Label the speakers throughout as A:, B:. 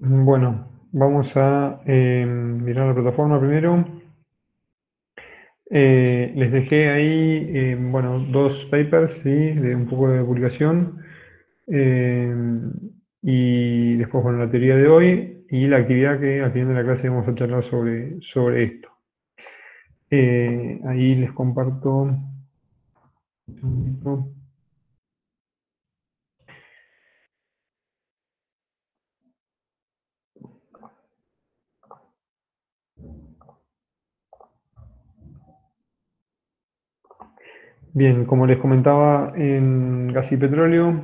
A: Bueno, vamos a mirar la plataforma primero. Les dejé ahí, bueno, dos papers, ¿sí? De un poco de publicación. eh, y después, bueno, la teoría de hoy y la actividad que al final de la clase vamos a charlar sobre esto. Ahí les comparto un segundito. Bien, como les comentaba en gas y petróleo,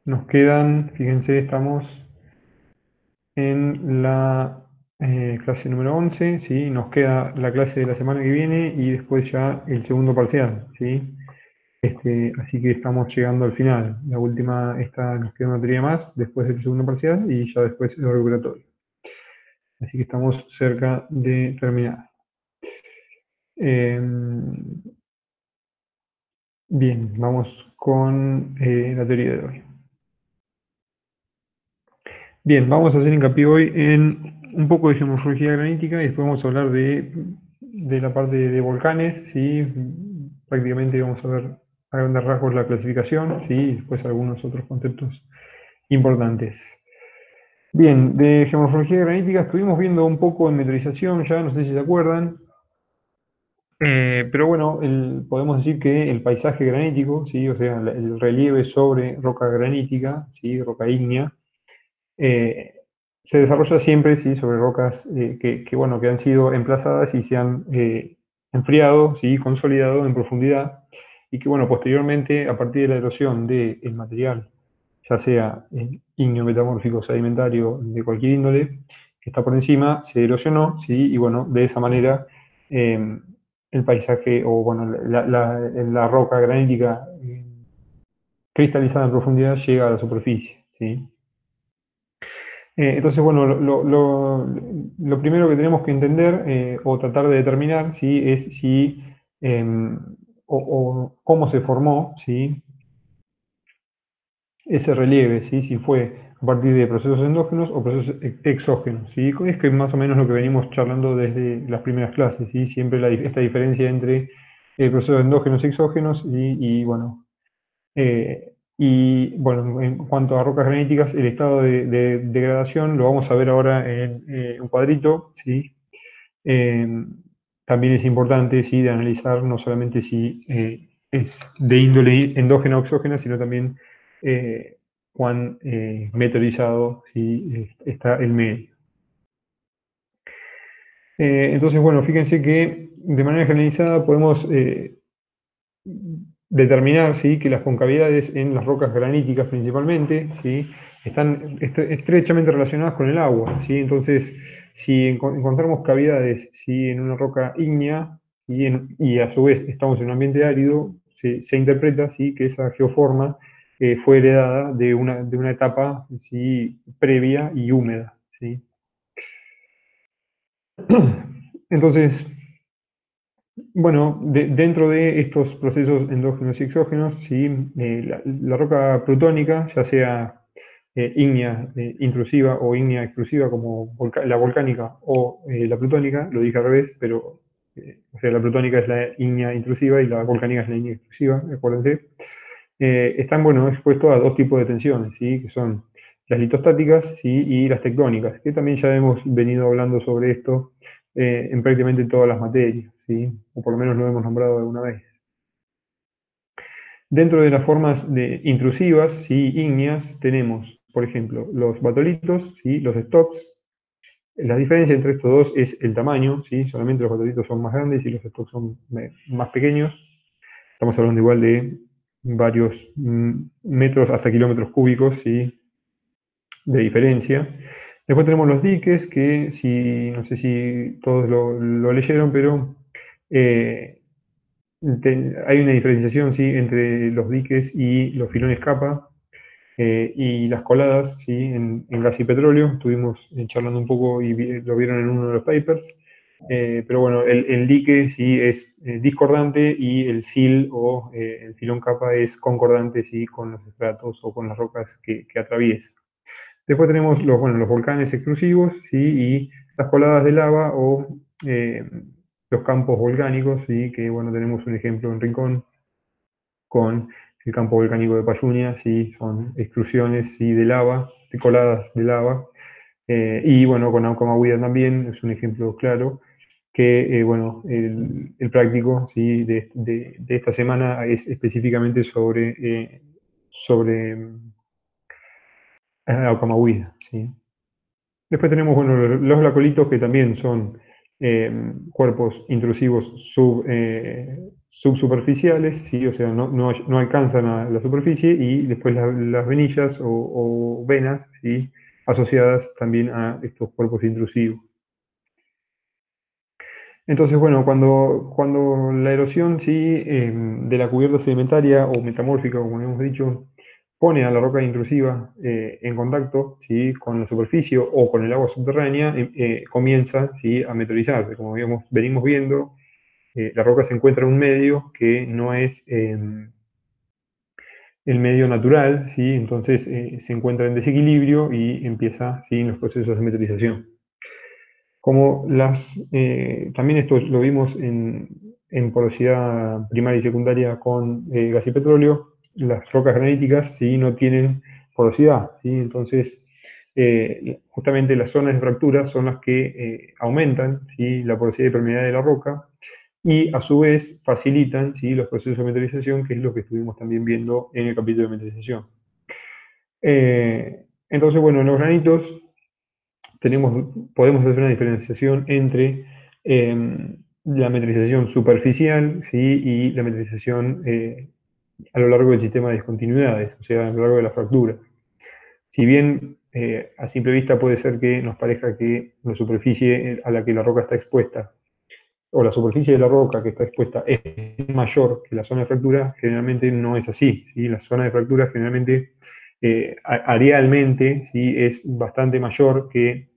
A: nos quedan, fíjense, estamos en la clase número 11, ¿sí? Nos queda la clase de la semana que viene y después ya el segundo parcial, ¿sí? Así que estamos llegando al final. La última, esta nos queda una materia más después del segundo parcial y ya después el regulatorio. Así que estamos cerca de terminar. Eh, Bien, vamos con la teoría de hoy. Bien, vamos a hacer hincapié hoy en un poco de geomorfología granítica y después vamos a hablar de la parte de volcanes, ¿sí? Prácticamente vamos a ver a grandes rasgos la clasificación, ¿sí? Y después algunos otros conceptos importantes. Bien, de geomorfología granítica estuvimos viendo un poco en meteorización ya, no sé si se acuerdan, pero bueno, podemos decir que el paisaje granítico, ¿sí? O sea, el relieve sobre roca granítica, ¿sí? Roca ígnea, eh, se desarrolla siempre, ¿sí? Sobre rocas bueno, que han sido emplazadas y se han enfriado, ¿sí? Consolidado en profundidad, y que bueno, posteriormente, a partir de la erosión del material, ya sea ígneo, metamórfico, sedimentario, de cualquier índole, que está por encima, se erosionó, ¿sí? Y bueno, de esa manera eh, el paisaje, o bueno, la roca granítica cristalizada en profundidad llega a la superficie, ¿sí? Entonces, bueno, lo primero que tenemos que entender o tratar de determinar, ¿sí? Es si o cómo se formó, ¿sí? Ese relieve, ¿sí? Si fue a partir de procesos endógenos o procesos exógenos, ¿sí? Es que más o menos lo que venimos charlando desde las primeras clases, ¿sí? Siempre esta diferencia entre procesos endógenos y exógenos bueno, y bueno, en cuanto a rocas graníticas, el estado de degradación lo vamos a ver ahora en un cuadrito, ¿sí? Eh, También es importante, ¿sí? De analizar no solamente si es de índole endógena o exógena, sino también cuán meteorizado, ¿sí? Está el medio. Entonces, bueno, fíjense que de manera generalizada podemos determinar, ¿sí? Que las concavidades en las rocas graníticas principalmente, ¿sí? Están estrechamente relacionadas con el agua, ¿sí? Entonces, si encontramos cavidades, ¿sí? En una roca ígnea y a su vez estamos en un ambiente árido, se interpreta, ¿sí? Que esa geoforma fue heredada de una etapa, ¿sí? Previa y húmeda, ¿sí? Entonces, bueno, dentro de estos procesos endógenos y exógenos, ¿sí? La roca plutónica, ya sea ígnea intrusiva o ígnea extrusiva como la volcánica o la plutónica, lo dije al revés, pero o sea, la plutónica es la ígnea intrusiva y la volcánica es la ígnea extrusiva, acuérdense, están, bueno, expuestos a dos tipos de tensiones, ¿sí? Que son las litostáticas, ¿sí? Y las tectónicas, que también ya hemos venido hablando sobre esto en prácticamente todas las materias, ¿sí? O por lo menos lo hemos nombrado alguna vez. Dentro de las formas intrusivas, ¿sí? Ígneas, tenemos, por ejemplo, los batolitos, ¿sí? Los stocks. La diferencia entre estos dos es el tamaño, ¿sí? Solamente los batolitos son más grandes y los stocks son más pequeños. Estamos hablando igual de varios metros hasta kilómetros cúbicos, ¿sí? De diferencia. Después tenemos los diques, que no sé si todos lo leyeron, pero eh, hay una diferenciación, ¿sí? Entre los diques y los filones capa y las coladas, ¿sí? En gas y petróleo. Estuvimos charlando un poco y lo vieron en uno de los papers. Pero bueno, el dique sí es discordante y el sil o el filón capa es concordante, sí, con los estratos o con las rocas que atraviesa. Después tenemos los volcanes extrusivos, ¿sí? Y las coladas de lava o los campos volcánicos, ¿sí? Que bueno, tenemos un ejemplo en Rincón con el campo volcánico de Payunia, ¿sí? Son extrusiones, ¿sí? De lava, de coladas de lava. Y bueno, con Aucamahuida también es un ejemplo claro que, bueno, el práctico, ¿sí? De esta semana es específicamente sobre Aucamahuida, ¿sí? Después tenemos, bueno, los lacolitos que también son cuerpos intrusivos subsuperficiales, ¿sí? O sea, no alcanzan a la superficie, y después las venillas o venas, ¿sí? Asociadas también a estos cuerpos intrusivos. Entonces, bueno, cuando la erosión, ¿sí? De la cubierta sedimentaria o metamórfica, como hemos dicho, pone a la roca intrusiva en contacto, ¿sí? Con la superficie o con el agua subterránea, comienza, ¿sí? A meteorizarse. Como venimos viendo, la roca se encuentra en un medio que no es el medio natural, ¿sí? Entonces se encuentra en desequilibrio y empieza, ¿sí? Los procesos de meteorización. También esto lo vimos en porosidad primaria y secundaria con gas y petróleo. Las rocas graníticas, ¿sí? No tienen porosidad, ¿sí? Entonces, justamente las zonas de fractura son las que aumentan, ¿sí? La porosidad y permeabilidad de la roca, y a su vez facilitan, ¿sí? Los procesos de meteorización, que es lo que estuvimos también viendo en el capítulo de meteorización. Entonces, bueno, en los granitos podemos hacer una diferenciación entre la metrización superficial, ¿sí? Y la metrización a lo largo del sistema de discontinuidades, o sea, a lo largo de la fractura. Si bien a simple vista puede ser que nos parezca que la superficie a la que la roca está expuesta, o la superficie de la roca que está expuesta, es mayor que la zona de fractura, generalmente no es así, ¿sí? La zona de fractura generalmente, arealmente, ¿sí? Es bastante mayor que,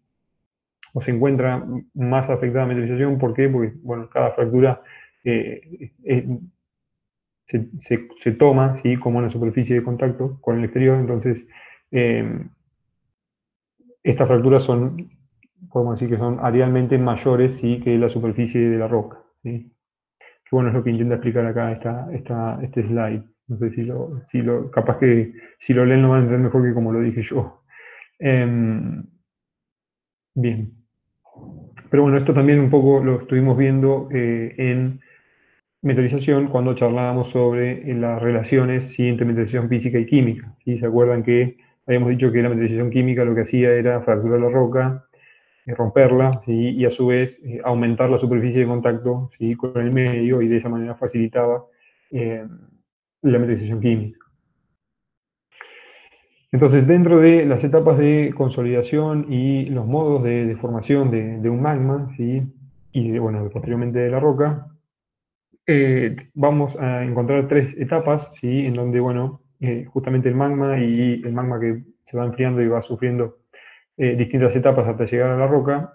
A: o se encuentra más afectada a meteorización. ¿Por qué? Porque, bueno, cada fractura se toma, ¿sí? Como una superficie de contacto con el exterior. Entonces, eh, estas fracturas podemos decir que son arealmente mayores, ¿sí? Que la superficie de la roca, ¿sí? Que bueno, es lo que intenta explicar acá este slide. No sé capaz que si lo leen lo van a entender mejor que como lo dije yo. Bien. Pero bueno, esto también un poco lo estuvimos viendo en meteorización cuando charlábamos sobre las relaciones, ¿sí? Entre meteorización física y química, ¿sí? ¿Se acuerdan que habíamos dicho que la meteorización química lo que hacía era fracturar la roca, romperla, ¿sí? Y a su vez aumentar la superficie de contacto, ¿sí? Con el medio, y de esa manera facilitaba eh, la meteorización química. Entonces, dentro de las etapas de consolidación y los modos de formación de un magma, ¿sí? Y bueno, posteriormente de la roca, vamos a encontrar tres etapas, ¿sí? En donde, bueno, justamente el magma que se va enfriando y va sufriendo distintas etapas hasta llegar a la roca.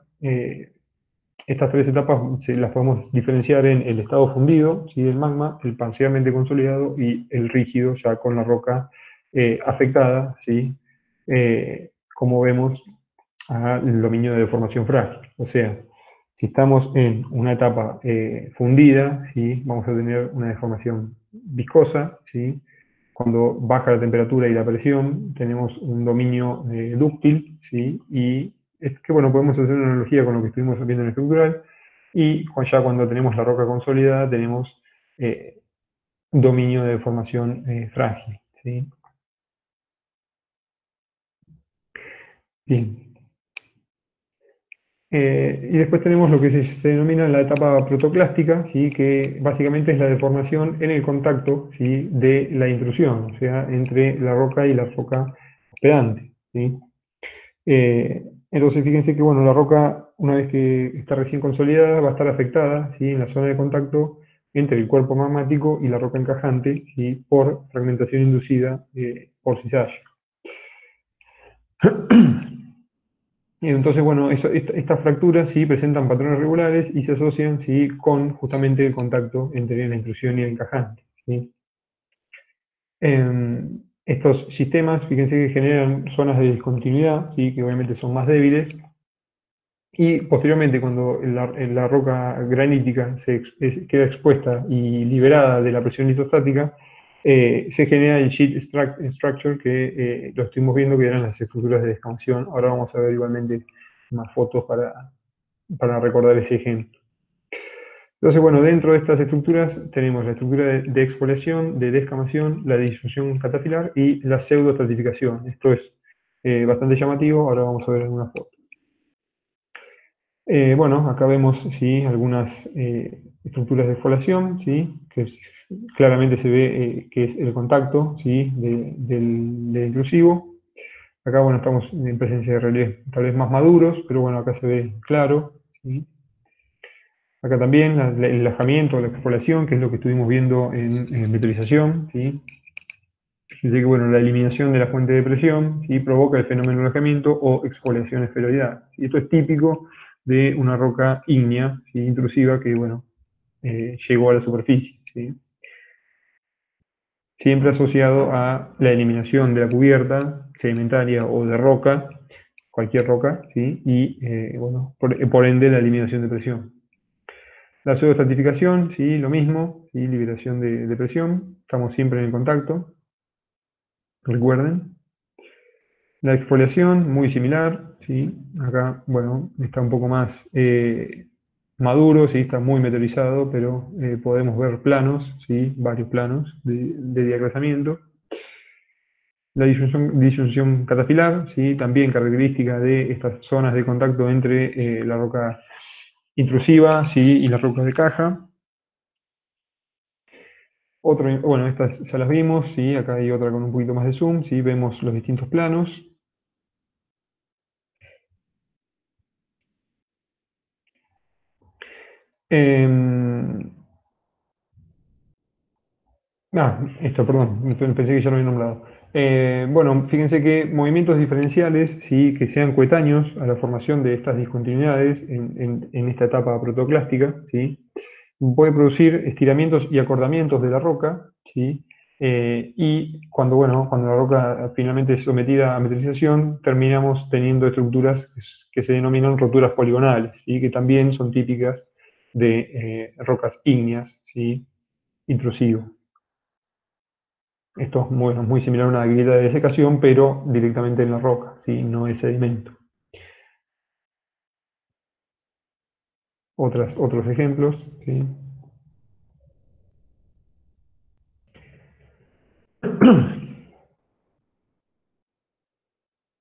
A: Estas tres etapas las podemos diferenciar en el estado fundido, ¿sí? Del magma, el parcialmente consolidado y el rígido, ya con la roca afectada, ¿sí? Como vemos, al dominio de deformación frágil. O sea, si estamos en una etapa fundida, ¿sí? Vamos a tener una deformación viscosa, ¿sí? Cuando baja la temperatura y la presión, tenemos un dominio dúctil, ¿sí? Y es que, bueno, podemos hacer una analogía con lo que estuvimos viendo en el estructural, y ya cuando tenemos la roca consolidada, tenemos dominio de deformación frágil, ¿sí? Bien. Y después tenemos lo que se denomina la etapa protoclástica, ¿sí? Que básicamente es la deformación en el contacto, ¿sí? De la intrusión, o sea, entre la roca y la roca hospedante, ¿sí? Entonces, fíjense que, bueno, la roca, una vez que está recién consolidada, va a estar afectada, ¿sí? En la zona de contacto entre el cuerpo magmático y la roca encajante, ¿sí? Por fragmentación inducida por cizalla. Entonces, bueno, estas fracturas, ¿sí? Presentan patrones regulares y se asocian, ¿sí? Con justamente el contacto entre la intrusión y el encajante, ¿sí? Estos sistemas, fíjense que generan zonas de discontinuidad, ¿sí? Que obviamente son más débiles, y posteriormente cuando la roca granítica queda expuesta y liberada de la presión litostática, se genera el sheet structure que lo estuvimos viendo que eran las estructuras de descamación. Ahora vamos a ver igualmente más fotos para recordar ese ejemplo. Entonces, bueno, dentro de estas estructuras tenemos la estructura de exfoliación, de descamación, la difusión catafilar y la pseudoestratificación. Esto es bastante llamativo, ahora vamos a ver algunas fotos. Bueno, acá vemos ¿sí? Algunas estructuras de exfoliación, ¿sí? Claramente se ve que es el contacto ¿sí? del intrusivo. Acá, bueno, estamos en presencia de relieves tal vez más maduros, pero bueno, acá se ve claro, ¿sí? Acá también el lajamiento, la exfoliación, que es lo que estuvimos viendo en metalización, ¿sí? Dice que bueno, la eliminación de la fuente de presión ¿sí? Provoca el fenómeno de lajamiento o exfoliación esferoidal. Y esto es típico de una roca ígnea ¿sí? Intrusiva que bueno, llegó a la superficie. ¿Sí? Siempre asociado a la eliminación de la cubierta sedimentaria o de roca, cualquier roca, ¿sí? Y bueno, por ende la eliminación de presión. La pseudoestratificación, sí, lo mismo, ¿sí? Liberación de presión, estamos siempre en el contacto, recuerden. La exfoliación, muy similar, ¿sí? Acá, bueno, está un poco más maduro, ¿sí? Está muy metalizado, pero podemos ver planos, ¿sí? Varios planos de diaclasamiento. La disyunción catafilar, ¿sí? También característica de estas zonas de contacto entre la roca intrusiva, ¿sí? Y las rocas de caja. Bueno, estas ya las vimos, ¿sí? Acá hay otra con un poquito más de zoom, ¿sí? Vemos los distintos planos. Em, esto, perdón, pensé que ya lo había nombrado. Bueno, fíjense que movimientos diferenciales, ¿sí? Que sean coetáneos a la formación de estas discontinuidades en esta etapa protoclástica, ¿sí? Puede producir estiramientos y acortamientos de la roca, ¿sí? Y cuando, bueno, cuando la roca finalmente es sometida a metallización, terminamos teniendo estructuras que se denominan roturas poligonales, ¿sí? Que también son típicas de rocas ígneas, ¿sí? Intrusivo. Esto es bueno, muy similar a una grieta de desecación, pero directamente en la roca, ¿sí? No es sedimento. Otros ejemplos, ¿sí?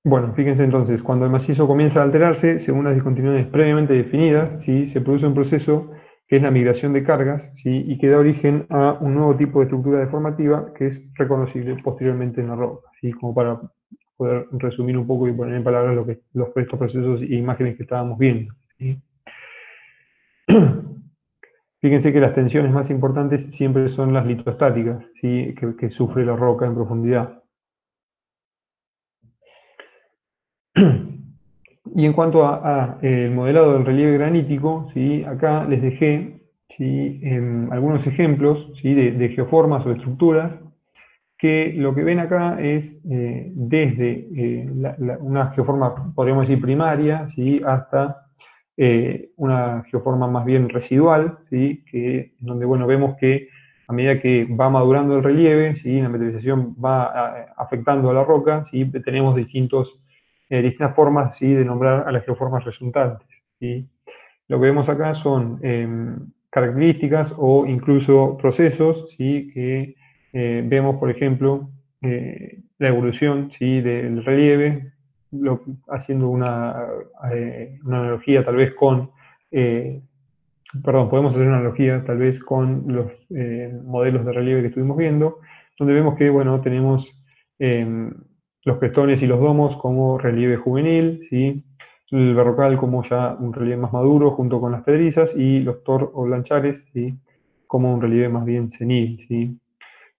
A: Bueno, fíjense entonces, cuando el macizo comienza a alterarse, según las discontinuidades previamente definidas, ¿sí? Se produce un proceso que es la migración de cargas, ¿sí? Y que da origen a un nuevo tipo de estructura deformativa que es reconocible posteriormente en la roca, ¿sí? Como para poder resumir un poco y poner en palabras estos procesos e imágenes que estábamos viendo, ¿sí? Fíjense que las tensiones más importantes siempre son las litostáticas, ¿sí? Que sufre la roca en profundidad. Y en cuanto a el modelado del relieve granítico, ¿sí? Acá les dejé ¿sí? Algunos ejemplos ¿sí? de geoformas o estructuras que lo que ven acá es desde una geoforma, podríamos decir, primaria, ¿sí? Hasta una geoforma más bien residual, ¿sí? Donde bueno, vemos que a medida que va madurando el relieve, ¿sí? La metallización va afectando a la roca, ¿sí? Tenemos distintas formas ¿sí? De nombrar a las geoformas resultantes. ¿Sí? Lo que vemos acá son características o incluso procesos ¿sí? Que vemos, por ejemplo, la evolución ¿sí? Del relieve, haciendo una analogía tal vez eh, podemos hacer una analogía tal vez con los modelos de relieve que estuvimos viendo, donde vemos que, bueno, tenemos los crestones y los domos como relieve juvenil, ¿sí? El berrocal como ya un relieve más maduro junto con las pedrizas y los tor o lanchares, ¿sí? Como un relieve más bien senil, ¿sí?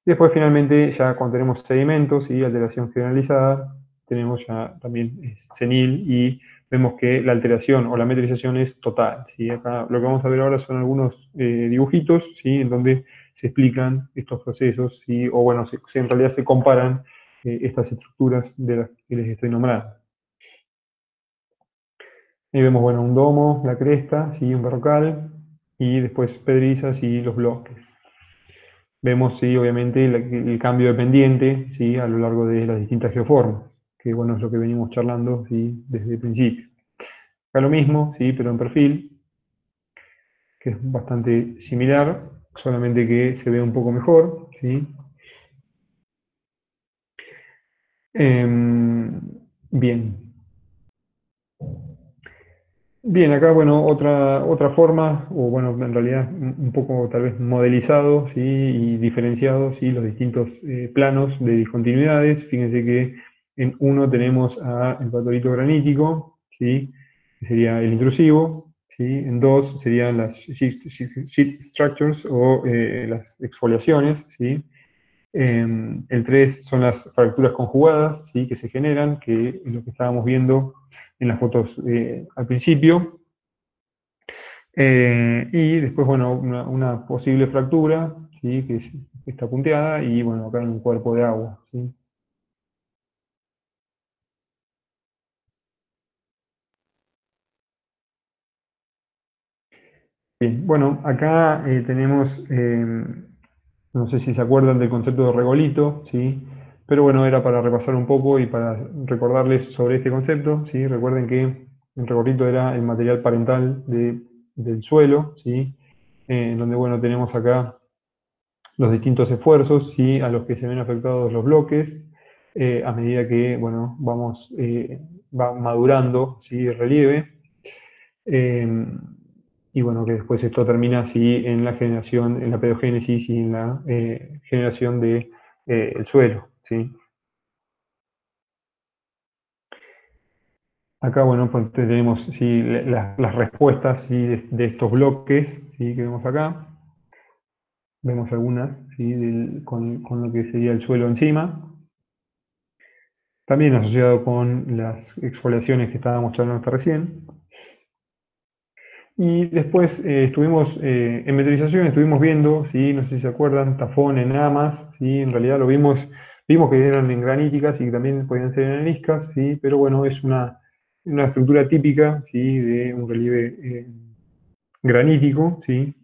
A: Después finalmente ya cuando tenemos sedimentos y alteración generalizada, tenemos ya también senil y vemos que la alteración o la metrización es total. ¿Sí? Acá lo que vamos a ver ahora son algunos dibujitos ¿sí? En donde se explican estos procesos, ¿sí? O bueno, en realidad se comparan estas estructuras de las que les estoy nombrando. Ahí vemos, bueno, un domo, la cresta, ¿sí? Un barrocal, y después pedrizas y los bloques. Vemos, sí, obviamente, el cambio de pendiente, ¿sí? A lo largo de las distintas geoformas, que bueno, es lo que venimos charlando, ¿sí? Desde el principio. Acá lo mismo, ¿sí? Pero en perfil, que es bastante similar, solamente que se ve un poco mejor, ¿sí? Bien. Bien, acá, bueno, otra forma, o bueno, en realidad un poco tal vez modelizado, ¿sí? Y diferenciado, ¿sí? Los distintos planos de discontinuidades. Fíjense que en uno tenemos el patolito granítico, ¿sí? Que sería el intrusivo, ¿sí? En dos serían las sheet structures o las exfoliaciones, ¿sí? El 3 son las fracturas conjugadas, ¿sí? Que se generan, que es lo que estábamos viendo en las fotos al principio. Y después, bueno, una posible fractura, ¿sí? Que está punteada, y bueno, acá en un cuerpo de agua, ¿sí? Bien, bueno, acá tenemos, no sé si se acuerdan del concepto de regolito, ¿sí? Pero bueno, era para repasar un poco y para recordarles sobre este concepto, ¿sí? Recuerden que el regolito era el material parental del suelo, ¿sí? En donde, bueno, tenemos acá los distintos esfuerzos, ¿sí? A los que se ven afectados los bloques, a medida que, bueno, va madurando, ¿sí? El relieve. Eh, y bueno, que después esto termina así en la generación, en la pedogénesis y en la generación de el suelo, ¿sí? Acá, bueno, pues tenemos ¿sí? Las respuestas ¿sí? de estos bloques, ¿sí? Que vemos acá. Vemos algunas ¿sí? Con lo que sería el suelo encima. También asociado con las exfoliaciones que estábamos charlando hasta recién. Y después estuvimos en meteorización, estuvimos viendo, ¿sí? No sé si se acuerdan, tafón en amas, ¿sí? En realidad vimos que eran en graníticas y que también podían ser en areniscas, ¿sí? Pero bueno, es una estructura típica, ¿sí? De un relieve granítico, ¿sí?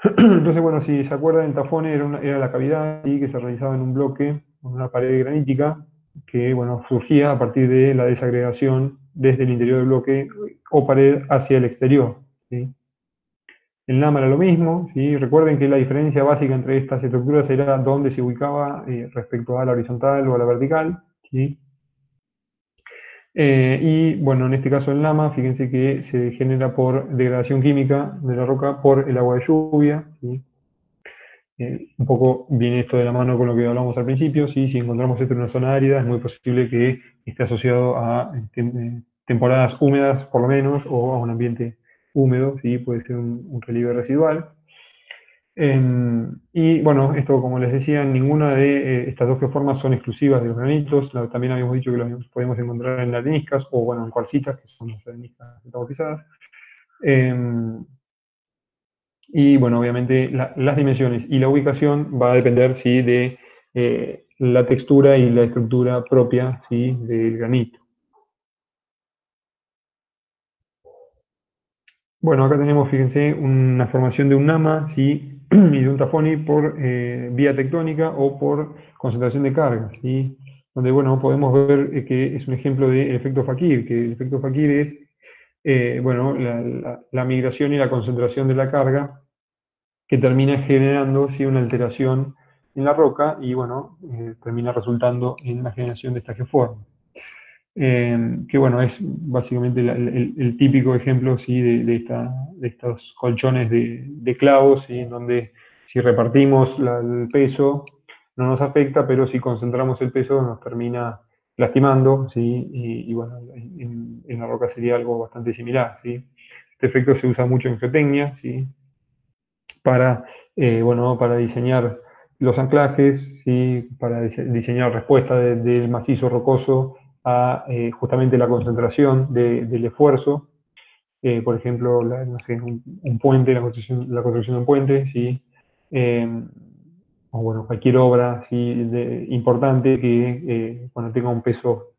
A: Entonces, bueno, si se acuerdan, el tafón era la cavidad, ¿sí? Que se realizaba en un bloque, en una pared granítica, que bueno, surgía a partir de la desagregación desde el interior del bloque o pared hacia el exterior, ¿sí? El NAM era lo mismo, ¿sí? Recuerden que la diferencia básica entre estas estructuras era dónde se ubicaba respecto a la horizontal o a la vertical, ¿sí? Y bueno, en este caso el lama, fíjense que se genera por degradación química de la roca por el agua de lluvia, ¿sí? Un poco viene esto de la mano con lo que hablamos al principio, ¿sí? Si encontramos esto en una zona árida, es muy posible que esté asociado a temporadas húmedas, por lo menos, o a un ambiente húmedo, ¿sí? Puede ser un relieve residual. Y bueno, esto como les decía, ninguna de estas dos geoformas son exclusivas de los granitos. También habíamos dicho que los podemos encontrar en areniscas o bueno, en cuarcitas, que son las areniscas metamorfizadas. Y bueno, obviamente las dimensiones y la ubicación va a depender ¿sí? de la textura y la estructura propia ¿sí? del granito. Bueno, acá tenemos, fíjense, una formación de un NAMA ¿sí? Y de un tafoni por vía tectónica o por concentración de cargas, ¿sí? Donde, bueno, podemos ver que es un ejemplo del efecto Fakir, que el efecto Fakir es, bueno, la migración y la concentración de la carga que termina generando ¿sí? Una alteración en la roca y, bueno, termina resultando en la generación de esta geoforma. Que bueno, es básicamente el típico ejemplo ¿sí? de estos colchones de clavos, ¿sí? En donde si repartimos el peso no nos afecta, pero si concentramos el peso nos termina lastimando, ¿sí? Y bueno, en la roca sería algo bastante similar, ¿sí? Este efecto se usa mucho en geotecnia, ¿sí? Para, bueno, para diseñar los anclajes, ¿sí? Para diseñar respuesta del macizo rocoso a justamente la concentración del esfuerzo. Por ejemplo, no sé, un puente, la construcción de un puente, ¿sí? o bueno, cualquier obra ¿sí? Importante que bueno, tenga un peso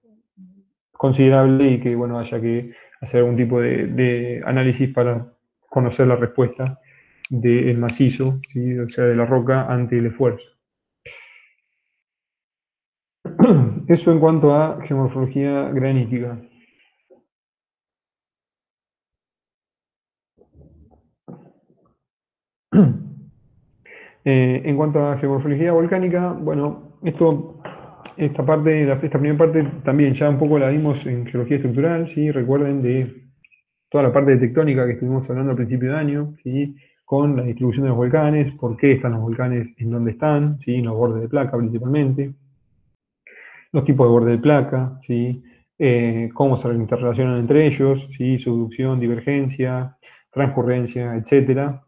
A: considerable y que bueno, haya que hacer algún tipo de análisis para conocer la respuesta del macizo, ¿sí? O sea, de la roca ante el esfuerzo. Eso en cuanto a geomorfología granítica. En cuanto a geomorfología volcánica, bueno, esta primera parte también ya un poco la vimos en geología estructural, ¿sí? Recuerden de toda la parte de tectónica que estuvimos hablando al principio de año, ¿sí? Con la distribución de los volcanes, por qué están los volcanes en donde están, ¿sí? En los bordes de placa principalmente, los tipos de bordes de placa, ¿sí? Cómo se interrelacionan entre ellos, ¿sí? Subducción, divergencia, transcurrencia, etcétera.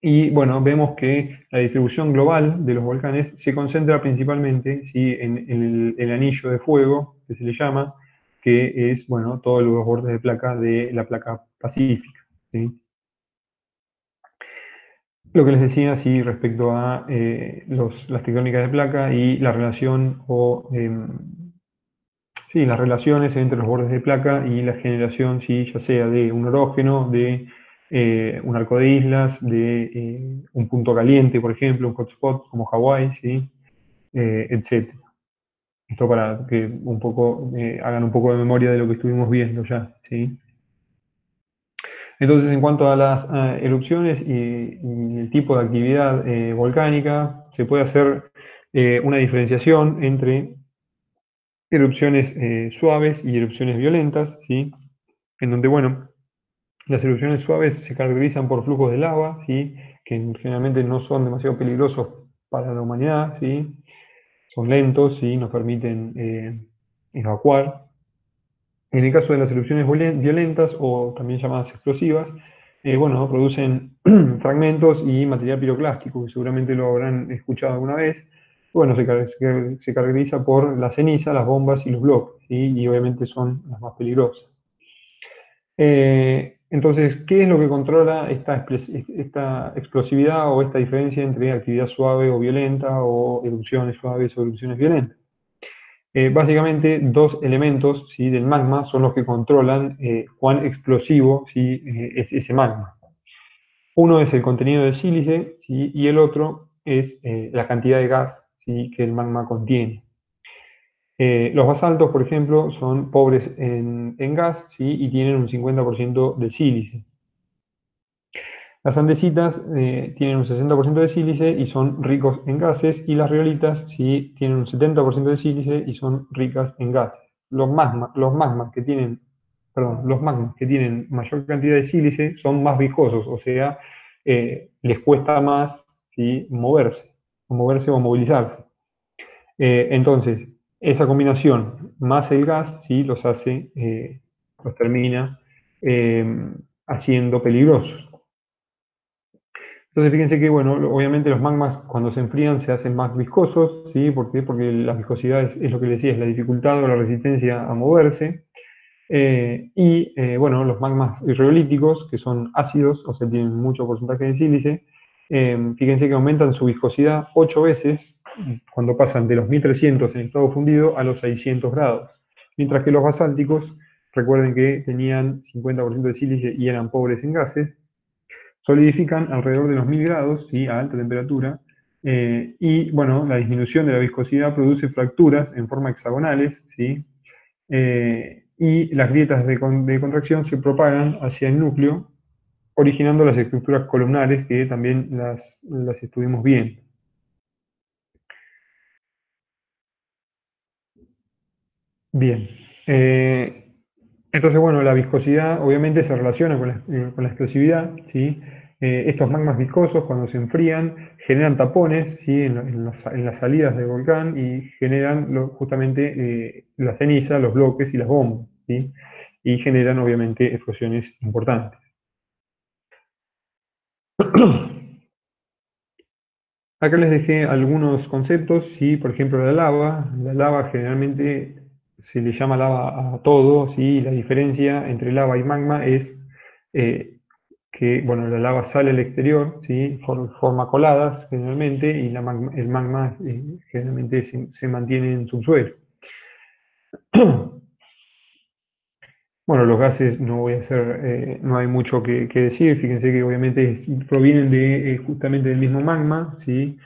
A: Y bueno, vemos que la distribución global de los volcanes se concentra principalmente, ¿sí? En el anillo de fuego, que se le llama, que es bueno, todos los bordes de placa de la placa pacífica, ¿sí? Lo que les decía, sí, respecto a las tectónicas de placa y la relación sí, las relaciones entre los bordes de placa y la generación, sí, ya sea de un orógeno, de un arco de islas, de un punto caliente, por ejemplo, un hotspot como Hawái, ¿sí? Etc. Esto para que un poco hagan un poco de memoria de lo que estuvimos viendo ya, ¿sí? Entonces, en cuanto a las erupciones y el tipo de actividad volcánica, se puede hacer una diferenciación entre erupciones suaves y erupciones violentas, ¿sí? En donde, bueno, las erupciones suaves se caracterizan por flujos de lava, ¿sí? Que generalmente no son demasiado peligrosos para la humanidad, ¿sí? Son lentos y nos permiten evacuar. En el caso de las erupciones violentas o también llamadas explosivas, bueno, producen fragmentos y material piroclástico, que seguramente lo habrán escuchado alguna vez. Bueno, se caracteriza por la ceniza, las bombas y los bloques, ¿sí? Y obviamente son las más peligrosas. Entonces, ¿qué es lo que controla esta explosividad o esta diferencia entre actividad suave o violenta o erupciones suaves o erupciones violentas? Básicamente, dos elementos, ¿sí? Del magma son los que controlan cuán explosivo, ¿sí? Es ese magma. Uno es el contenido de sílice, ¿sí? Y el otro es la cantidad de gas, ¿sí? Que el magma contiene. Los basaltos, por ejemplo, son pobres en gas, ¿sí? Y tienen un 50% de sílice. Las andesitas tienen un 60% de sílice y son ricos en gases, y las riolitas sí tienen un 70% de sílice y son ricas en gases. Los magmas que tienen mayor cantidad de sílice son más viscosos, o sea, les cuesta más, ¿sí? moverse o movilizarse. Entonces, esa combinación más el gas, ¿sí? Los termina eh, haciendo peligrosos. Entonces, fíjense que, bueno, obviamente los magmas cuando se enfrían se hacen más viscosos, ¿sí? ¿Por qué? Porque la viscosidad es lo que les decía, es la dificultad o la resistencia a moverse. Bueno, los magmas riolíticos, que son ácidos, o sea, tienen mucho porcentaje de sílice, fíjense que aumentan su viscosidad 8 veces cuando pasan de los 1300 en estado fundido a los 600 grados. Mientras que los basálticos, recuerden que tenían 50% de sílice y eran pobres en gases, solidifican alrededor de los 1000 grados, ¿sí? A alta temperatura, y bueno, la disminución de la viscosidad produce fracturas en forma hexagonales, ¿sí? Y las grietas de contracción se propagan hacia el núcleo, originando las estructuras columnares que también las estuvimos viendo. Bien. Entonces, bueno, la viscosidad obviamente se relaciona con la explosividad, ¿sí? Estos magmas viscosos, cuando se enfrían, generan tapones, ¿sí? En las salidas del volcán y generan justamente la ceniza, los bloques y las bombas, ¿sí? Y generan obviamente explosiones importantes. Acá les dejé algunos conceptos, ¿sí? Por ejemplo, la lava. La lava generalmente se le llama lava a todo, ¿sí? La diferencia entre lava y magma es que, bueno, la lava sale al exterior, ¿sí? Forma coladas generalmente, y el magma generalmente se mantiene en subsuelo. Bueno, los gases no voy a hacer, no hay mucho que decir. Fíjense que obviamente provienen justamente del mismo magma, ¿sí?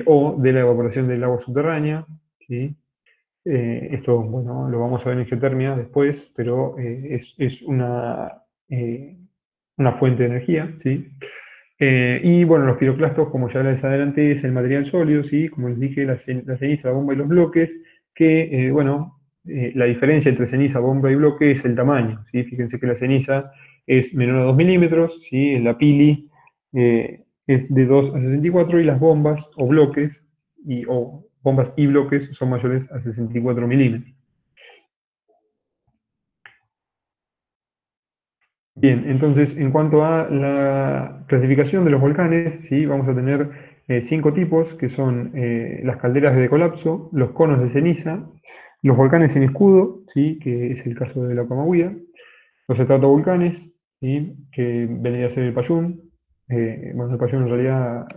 A: O de la evaporación del agua subterránea, ¿sí? Esto, bueno, lo vamos a ver en geotermia después, pero es una fuente de energía, ¿sí? Y bueno, los piroclastos, como ya les adelanté, es el material sólido, ¿sí? Como les dije, la ceniza, la bomba y los bloques, que, bueno, la diferencia entre ceniza, bomba y bloque es el tamaño, ¿sí? Fíjense que la ceniza es menor a 2 milímetros, ¿sí? La pili es de 2 a 64 y las bombas o bloques, o bombas y bloques son mayores a 64 milímetros. Bien, entonces en cuanto a la clasificación de los volcanes, ¿sí? Vamos a tener 5 tipos, que son las calderas de colapso, los conos de ceniza, los volcanes sin escudo, ¿sí? Que es el caso de la Acomahuida, los estratovolcanes, ¿sí? Que vendría a ser el Payún. Bueno, el Payún en realidad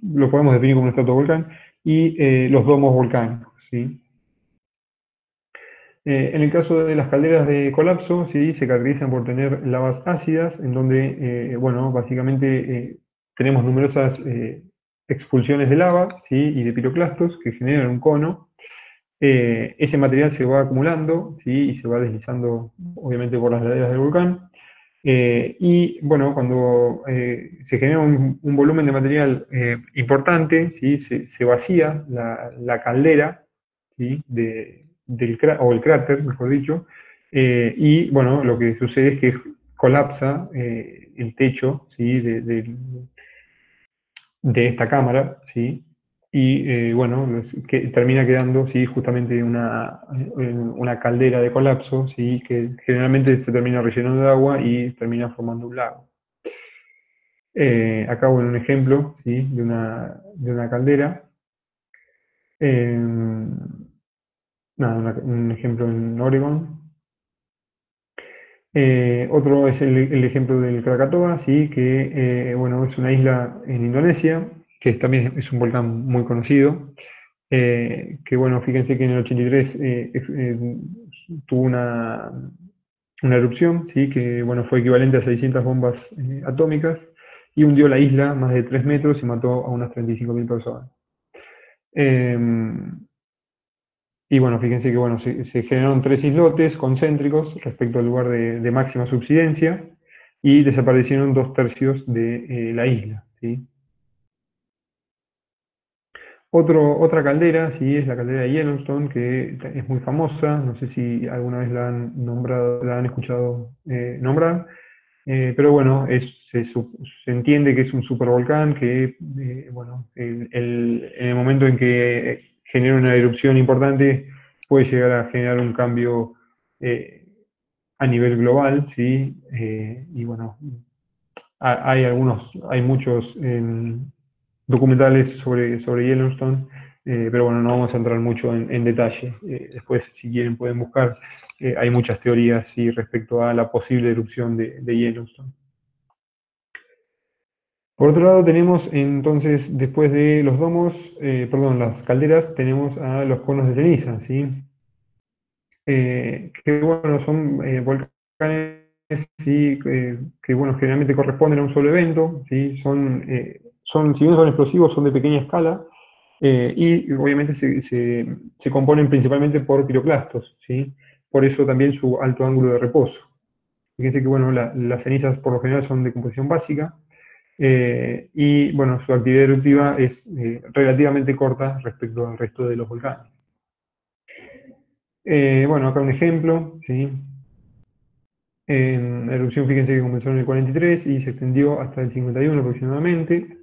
A: lo podemos definir como un estratovolcán, y los domos volcánicos, ¿sí? En el caso de las calderas de colapso, sí, se caracterizan por tener lavas ácidas, en donde, bueno, básicamente tenemos numerosas expulsiones de lava, ¿sí? Y de piroclastos que generan un cono. Ese material se va acumulando, ¿sí? Y se va deslizando, obviamente, por las laderas del volcán. Y bueno, cuando se genera un volumen de material importante, ¿sí? Se vacía la caldera, ¿sí? O el cráter, mejor dicho, y bueno, lo que sucede es que colapsa el techo, ¿sí? De esta cámara, ¿sí? Y bueno, que termina quedando, ¿sí? Justamente una caldera de colapso, ¿sí? Que generalmente se termina rellenando de agua y termina formando un lago. Acá, bueno, un ejemplo, ¿sí? De una caldera. Eh, nada, un ejemplo en Oregon. Otro es el ejemplo del Krakatoa, ¿sí? Que bueno, es una isla en Indonesia, que también es un volcán muy conocido. Que bueno, fíjense que en el 83 tuvo una erupción, ¿sí? Que bueno, fue equivalente a 600 bombas atómicas, y hundió la isla más de 3 metros y mató a unas 35.000 personas. Eh, y bueno, fíjense que bueno, se generaron 3 islotes concéntricos respecto al lugar de máxima subsidencia, y desaparecieron 2 tercios de la isla, ¿sí? Otra caldera, sí, es la caldera de Yellowstone, que es muy famosa. No sé si alguna vez la han nombrado, la han escuchado nombrar. Pero bueno, se entiende que es un supervolcán que, bueno, en el momento en que genera una erupción importante, puede llegar a generar un cambio eh, a nivel global, ¿sí? Y bueno, hay muchos documentales sobre Yellowstone, pero bueno, no vamos a entrar mucho en detalle. Después, si quieren, pueden buscar. Hay muchas teorías, sí, respecto a la posible erupción de Yellowstone. Por otro lado, tenemos entonces, después de los domos, perdón, las calderas, tenemos a los conos de ceniza, ¿sí? Que bueno, son volcanes, ¿sí? Que bueno, generalmente corresponden a un solo evento, ¿sí? Si bien son explosivos, son de pequeña escala, y obviamente se componen principalmente por piroclastos, ¿sí? Por eso también su alto ángulo de reposo. Fíjense que bueno, las cenizas por lo general son de composición básica, y bueno, su actividad eruptiva es relativamente corta respecto al resto de los volcanes. Bueno, acá un ejemplo, ¿sí? La erupción, fíjense que comenzó en el 43 y se extendió hasta el 51 aproximadamente.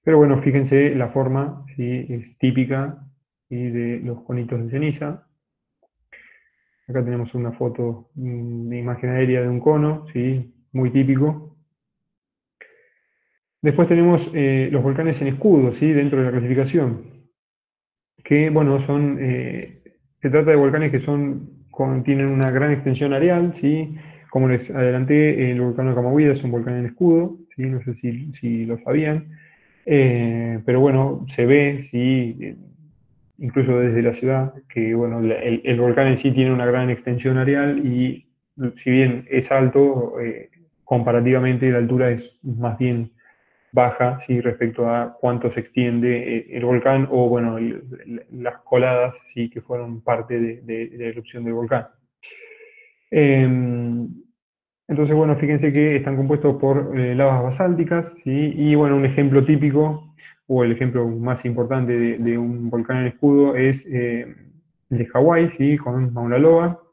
A: Pero bueno, fíjense la forma, ¿sí? Es típica, ¿sí? De los conitos de ceniza. Acá tenemos una foto de imagen aérea de un cono, ¿sí? Muy típico. Después tenemos los volcanes en escudo, ¿sí? Dentro de la clasificación, que bueno, se trata de volcanes que tienen una gran extensión areal, ¿sí? Como les adelanté, el volcán Acomahuida es un volcán en escudo, ¿sí? No sé si lo sabían. Pero bueno, se ve, sí, incluso desde la ciudad, que bueno, el volcán en sí tiene una gran extensión areal y si bien es alto, comparativamente la altura es más bien baja, sí, respecto a cuánto se extiende el volcán o bueno, las coladas, sí, que fueron parte de la erupción del volcán. Eh, entonces, bueno, fíjense que están compuestos por lavas basálticas, ¿sí? Y bueno, un ejemplo típico, o el ejemplo más importante de un volcán en escudo es el de Hawái, ¿sí? Con Mauna Loa.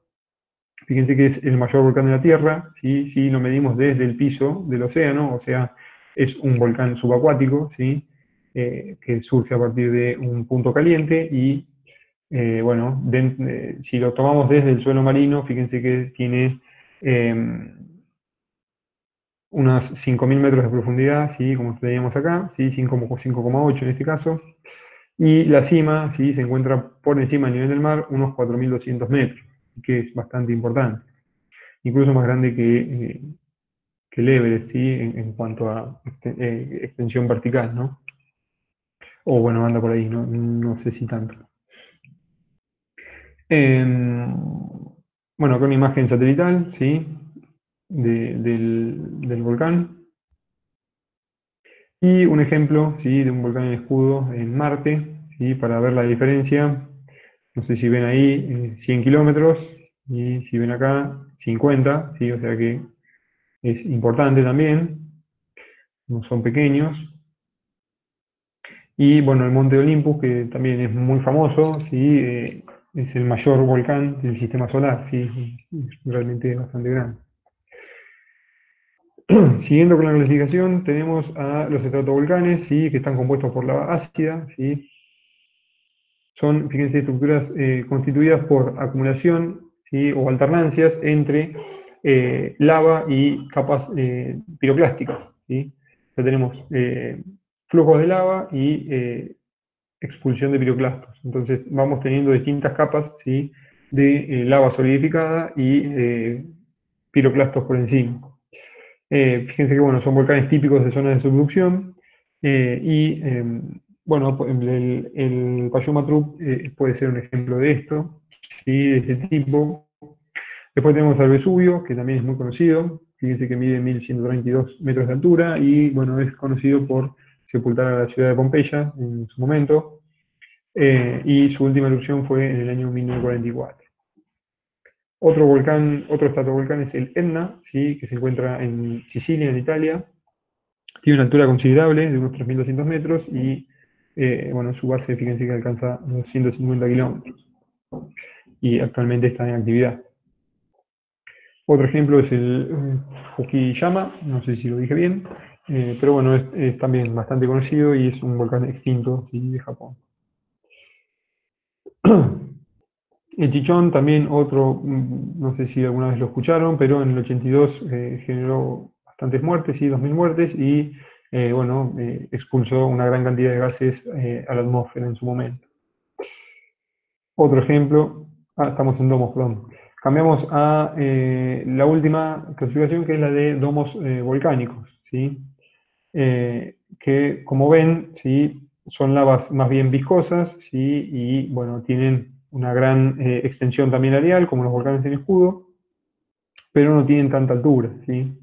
A: Fíjense que es el mayor volcán de la Tierra, ¿sí? Si lo medimos desde el piso del océano, o sea, es un volcán subacuático, ¿sí? Que surge a partir de un punto caliente y, bueno, si lo tomamos desde el suelo marino, fíjense que tiene unos 5.000 metros de profundidad, ¿sí? Como teníamos acá, ¿sí? 5,8 en este caso. Y la cima, ¿sí? Se encuentra por encima del nivel del mar, unos 4.200 metros, que es bastante importante. Incluso más grande que el Everest, ¿sí? En cuanto a extensión vertical, ¿no? O bueno, anda por ahí, no sé si tanto. Em, bueno, acá una imagen satelital, ¿sí? Del volcán. Y un ejemplo, ¿sí? De un volcán en escudo en Marte, ¿sí? Para ver la diferencia. No sé si ven ahí 100 kilómetros y si ven acá 50, ¿sí? O sea que es importante también, no son pequeños. Y bueno, el Monte Olympus, que también es muy famoso, ¿sí? Es el mayor volcán del sistema solar, ¿sí? Es realmente bastante grande. Siguiendo con la clasificación, tenemos a los estratovolcanes, ¿sí? Que están compuestos por lava ácida, ¿sí? Son, fíjense, estructuras constituidas por acumulación, ¿sí? O alternancias entre lava y capas piroclásticas, ¿sí? O sea, tenemos flujos de lava y expulsión de piroclastos. Entonces vamos teniendo distintas capas, ¿sí? De lava solidificada y piroclastos por encima. Fíjense que bueno, son volcanes típicos de zonas de subducción y bueno, el Payumatrup puede ser un ejemplo de esto, ¿sí? De este tipo. Después tenemos al Vesubio, que también es muy conocido. Fíjense que mide 1.132 metros de altura y bueno, es conocido por sepultar a la ciudad de Pompeya en su momento. Y su última erupción fue en el año 1944. Otro volcán, otro estratovolcán es el Etna, ¿sí? Que se encuentra en Sicilia, en Italia. Tiene una altura considerable, de unos 3.200 metros, y bueno, su base, fíjense que alcanza unos 150 kilómetros, y actualmente está en actividad. Otro ejemplo es el Fukuyama, no sé si lo dije bien, pero bueno, es también bastante conocido y es un volcán extinto, ¿sí? De Japón. El Chichón también otro, no sé si alguna vez lo escucharon, pero en el 82 generó bastantes muertes, sí, 2.000 muertes, y bueno, expulsó una gran cantidad de gases a la atmósfera en su momento. Otro ejemplo, estamos en domos, perdón. Cambiamos a la última clasificación, que es la de domos volcánicos, ¿sí? Que como ven, ¿sí? Son lavas más bien viscosas, ¿sí? Y bueno, tienen una gran extensión también areal, como los volcanes en escudo, pero no tienen tanta altura, ¿sí?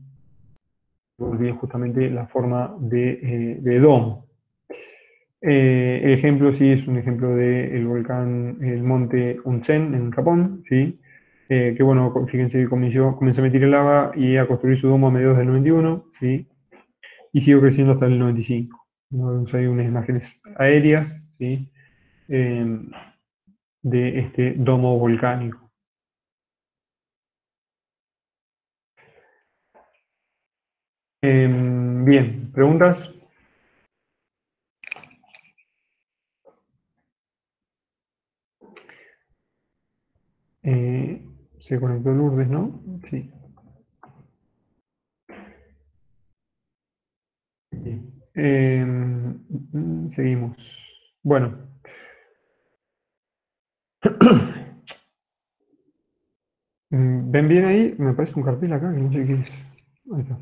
A: Porque tienen justamente la forma de domo. El ejemplo sí es un ejemplo del volcán, el monte Onsen en Japón, ¿sí? Que bueno, fíjense que comenzó a emitir lava y a construir su domo a mediados del 91, ¿sí? Y siguió creciendo hasta el 95. Vemos ahí unas imágenes aéreas, ¿sí? Eh, de este domo volcánico. Bien, ¿preguntas? Eh, Se conectó Lourdes, ¿no? Sí. Seguimos. Bueno, ¿Ven bien ahí? Me parece un cartel acá que no sé qué es. Ahí está.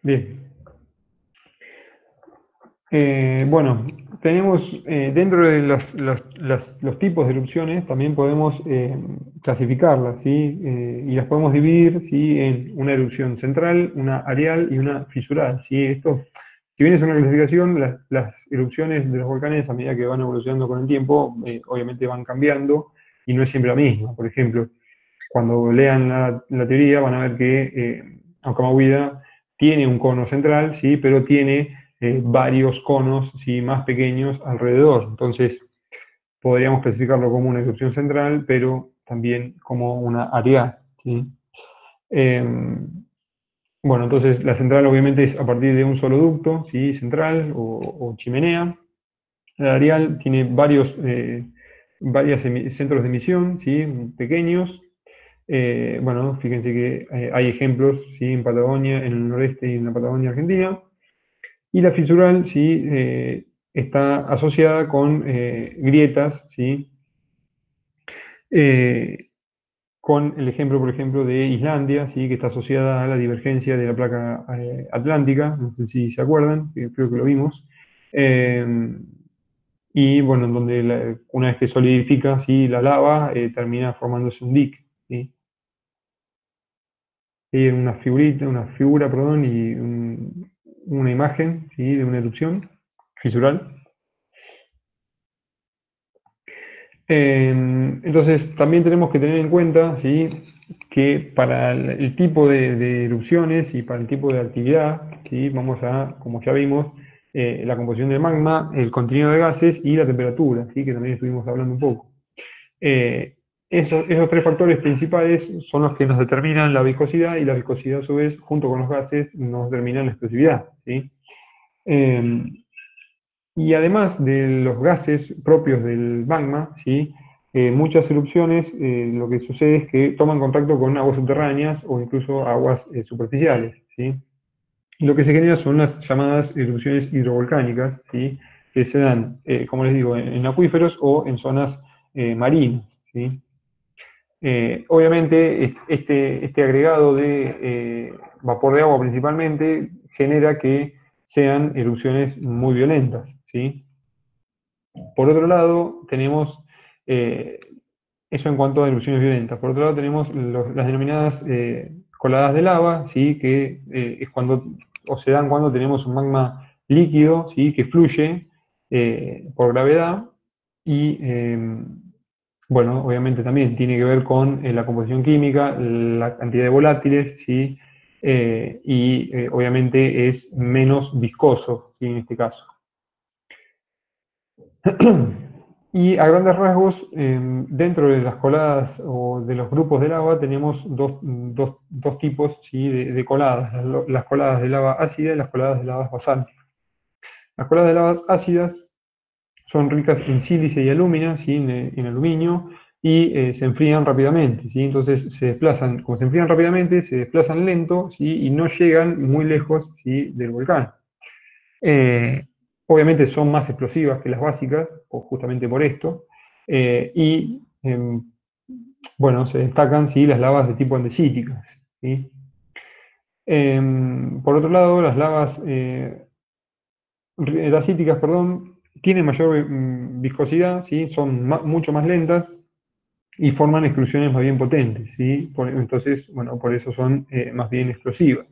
A: Bien. Bueno, tenemos dentro de los tipos de erupciones, también podemos clasificarlas, ¿sí? Y las podemos dividir, ¿sí? En una erupción central, una areal y una fisural, ¿sí? Esto, si bien es una clasificación, las erupciones de los volcanes, a medida que van evolucionando con el tiempo, obviamente van cambiando y no es siempre la misma. Por ejemplo, cuando lean la teoría van a ver que Acomahuida tiene un cono central, ¿sí? Pero tiene varios conos, ¿sí? Más pequeños alrededor. Entonces, podríamos clasificarlo como una erupción central, pero también como una área, ¿sí? Eh, bueno, entonces la central obviamente es a partir de un solo ducto, ¿sí? Central o chimenea. La areal tiene varios centros de emisión, ¿sí? Pequeños. Bueno, fíjense que hay ejemplos, ¿sí? En Patagonia, en el noreste y en la Patagonia Argentina. Y la fisural, ¿sí? Está asociada con grietas, ¿sí? Eh, con el ejemplo, por ejemplo, de Islandia, ¿sí? Que está asociada a la divergencia de la placa atlántica, no sé si se acuerdan, creo que lo vimos. Eh, y bueno, en donde una vez que solidifica, ¿sí? La lava termina formándose un dique, ¿sí? Una figurita, una figura, perdón, y una imagen, ¿sí? De una erupción fisural. Entonces, también tenemos que tener en cuenta, ¿sí? Que para el tipo de erupciones y para el tipo de actividad, ¿sí? Vamos a, como ya vimos, la composición del magma, el contenido de gases y la temperatura, ¿sí? Que también estuvimos hablando un poco. Eh, esos tres factores principales son los que nos determinan la viscosidad y la viscosidad a su vez, junto con los gases, nos determinan la explosividad, ¿sí? Eh, y además de los gases propios del magma, ¿sí? Muchas erupciones lo que sucede es que toman contacto con aguas subterráneas o incluso aguas superficiales, ¿sí? Y lo que se genera son las llamadas erupciones hidrovolcánicas, ¿sí? Que se dan, como les digo, en acuíferos o en zonas marinas, ¿sí? Obviamente, este agregado de vapor de agua principalmente genera que sean erupciones muy violentas, ¿sí? Por otro lado, tenemos eh, eso en cuanto a erupciones violentas. Por otro lado, tenemos las denominadas coladas de lava, ¿sí? Que es cuando, o se dan cuando tenemos un magma líquido, ¿sí? Que fluye por gravedad y, bueno, obviamente también tiene que ver con la composición química, la cantidad de volátiles, ¿sí? Obviamente es menos viscoso, ¿sí? En este caso. Y a grandes rasgos, dentro de las coladas o de los grupos de lava tenemos dos tipos, ¿sí? De coladas, las coladas de lava ácida y las coladas de lava basálticas. Las coladas de lavas ácidas son ricas en sílice y alúmina, ¿sí? En aluminio, y se enfrían rápidamente, ¿sí? Entonces se desplazan, como se enfrían rápidamente, se desplazan lento, ¿sí? Y no llegan muy lejos, ¿sí? Del volcán. Eh, Obviamente son más explosivas que las básicas, o justamente por esto, bueno, se destacan, ¿sí? Las lavas de tipo andesíticas, ¿sí? Por otro lado, las lavas dacíticas, perdón, tienen mayor viscosidad, ¿sí? Son mucho más lentas y forman explosiones más bien potentes, ¿sí? Entonces, bueno, por eso son más bien explosivas.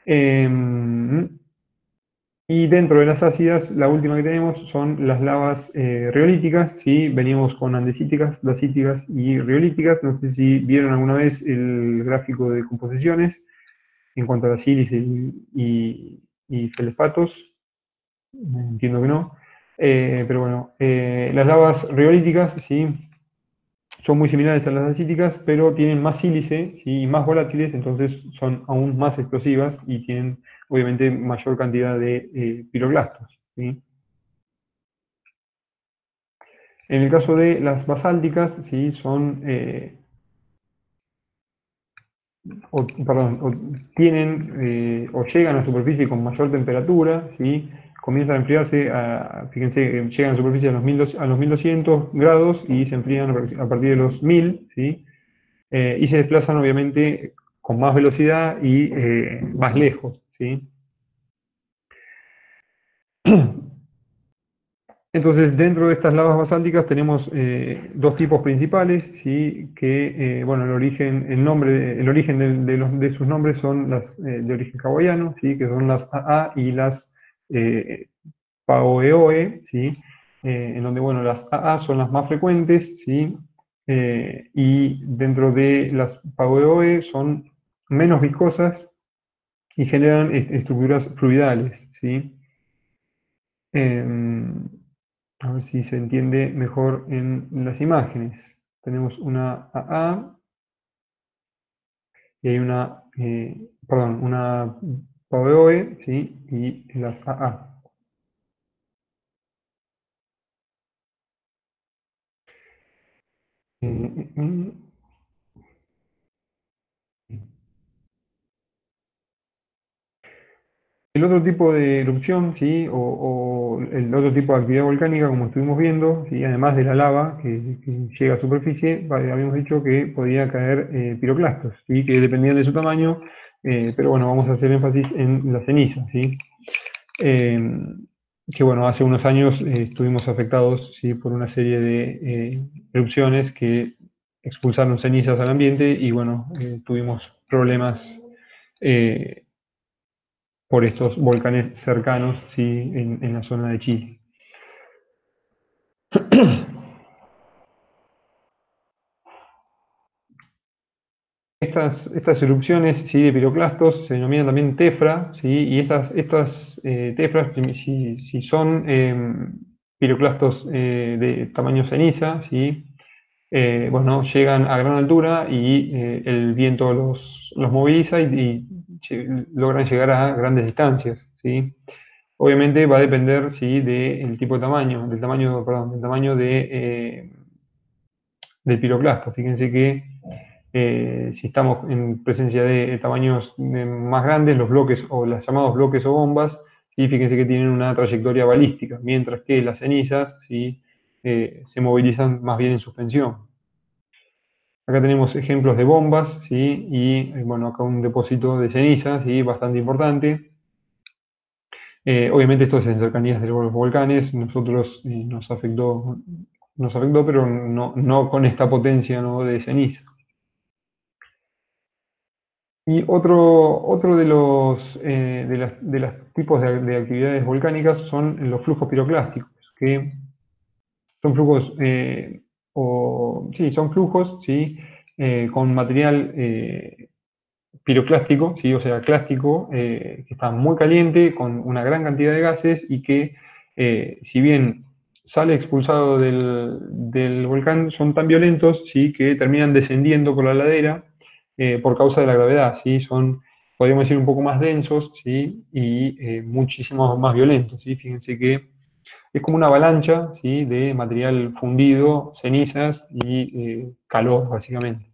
A: Em, Y dentro de las ácidas, la última que tenemos son las lavas riolíticas, ¿sí? Venimos con andesíticas, dacíticas y riolíticas. No sé si vieron alguna vez el gráfico de composiciones en cuanto a la sílice y felespatos. Entiendo que no. Pero bueno, las lavas riolíticas, ¿sí? Son muy similares a las dacíticas, pero tienen más sílice, ¿sí? Y más volátiles, entonces son aún más explosivas y tienen obviamente mayor cantidad de piroclastos, ¿sí? En el caso de las basálticas, ¿sí? Son, perdón, tienen o llegan a la superficie con mayor temperatura, ¿sí? Comienzan a enfriarse, fíjense, llegan a la superficie a los 1200 grados y se enfrían a partir de los 1000, ¿sí? y se desplazan obviamente con más velocidad y más lejos, ¿sí? Entonces, dentro de estas lavas basálticas tenemos dos tipos principales, ¿sí? Que, bueno, el origen de sus nombres son las de origen hawaiano, ¿sí? Que son las AA y las eh, Paoeoe, ¿sí? En donde, bueno, las AA son las más frecuentes, ¿sí? Y dentro de las Paoeoe son menos viscosas y generan estructuras fluidales, ¿sí? Em, a ver si se entiende mejor en las imágenes. Tenemos una AA y hay una PAOE, ¿sí? Y las AA. Eh, eh, eh. El otro tipo de erupción, ¿sí? O el otro tipo de actividad volcánica, como estuvimos viendo, ¿sí? Además de la lava que llega a superficie, habíamos dicho que podía caer piroclastos, ¿sí? Que dependían de su tamaño, pero bueno, vamos a hacer énfasis en la ceniza, ¿sí? Eh, que bueno, hace unos años estuvimos afectados, ¿sí? Por una serie de erupciones que expulsaron cenizas al ambiente y bueno, tuvimos problemas eh, por estos volcanes cercanos, ¿sí? En la zona de Chile. Estas erupciones, ¿sí? De piroclastos se denominan también tefra, ¿sí? Y estas tefras, si son piroclastos de tamaño ceniza, ¿sí? Bueno, llegan a gran altura y el viento los moviliza y logran llegar a grandes distancias, ¿sí? Obviamente va a depender, ¿sí? Del tipo de tamaño, perdón, del tamaño del piroclasto. Fíjense que si estamos en presencia de tamaños más grandes, los bloques o los llamados bloques o bombas, ¿sí? Fíjense que tienen una trayectoria balística, mientras que las cenizas, ¿sí? Se movilizan más bien en suspensión. Acá tenemos ejemplos de bombas, ¿sí? Y bueno, acá un depósito de cenizas, ¿sí? Bastante importante. Obviamente esto es en cercanías de los volcanes, nos afectó, pero no con esta potencia, ¿no? De ceniza. Y otro de los tipos de actividades volcánicas son los flujos piroclásticos, que son flujos, sí, son flujos, ¿sí? Con material piroclástico, ¿sí? O sea, clástico, que está muy caliente, con una gran cantidad de gases y que, si bien sale expulsado del volcán, son tan violentos, ¿sí? Que terminan descendiendo por la ladera por causa de la gravedad, ¿sí? Podríamos decir, un poco más densos, ¿sí? Y muchísimo más violentos, ¿sí? Fíjense que es como una avalancha, ¿sí? De material fundido, cenizas y calor, básicamente.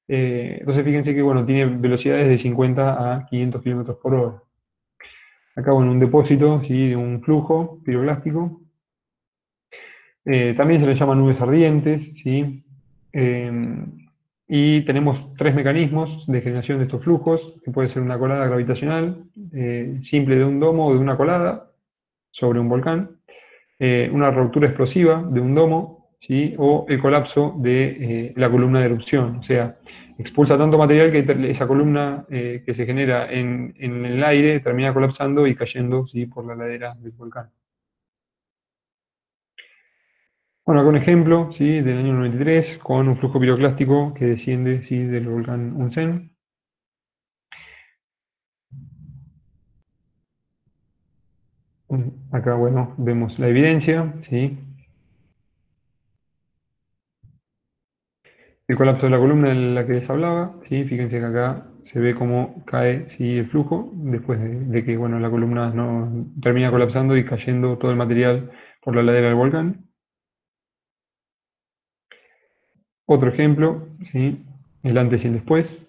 A: Entonces fíjense que bueno, tiene velocidades de 50 a 500 kilómetros por hora. Acá bueno, un depósito, ¿sí? De un flujo piroclástico. También se le llama nubes ardientes, ¿sí? Eh, y tenemos tres mecanismos de generación de estos flujos, que puede ser una colada gravitacional, simple de un domo o de una colada sobre un volcán, una ruptura explosiva de un domo, ¿sí? O el colapso de la columna de erupción. O sea, expulsa tanto material que esa columna que se genera en el aire termina colapsando y cayendo, ¿sí? Por la ladera del volcán. Bueno, acá un ejemplo, ¿sí? Del año 93 con un flujo piroclástico que desciende, ¿sí? Del volcán Unsen. Acá, bueno, vemos la evidencia, ¿sí? El colapso de la columna de la que les hablaba, ¿sí? Fíjense que acá se ve cómo cae, ¿sí? El flujo después de que bueno, la columna no, termina colapsando y cayendo todo el material por la ladera del volcán. Otro ejemplo, ¿sí? El antes y el después.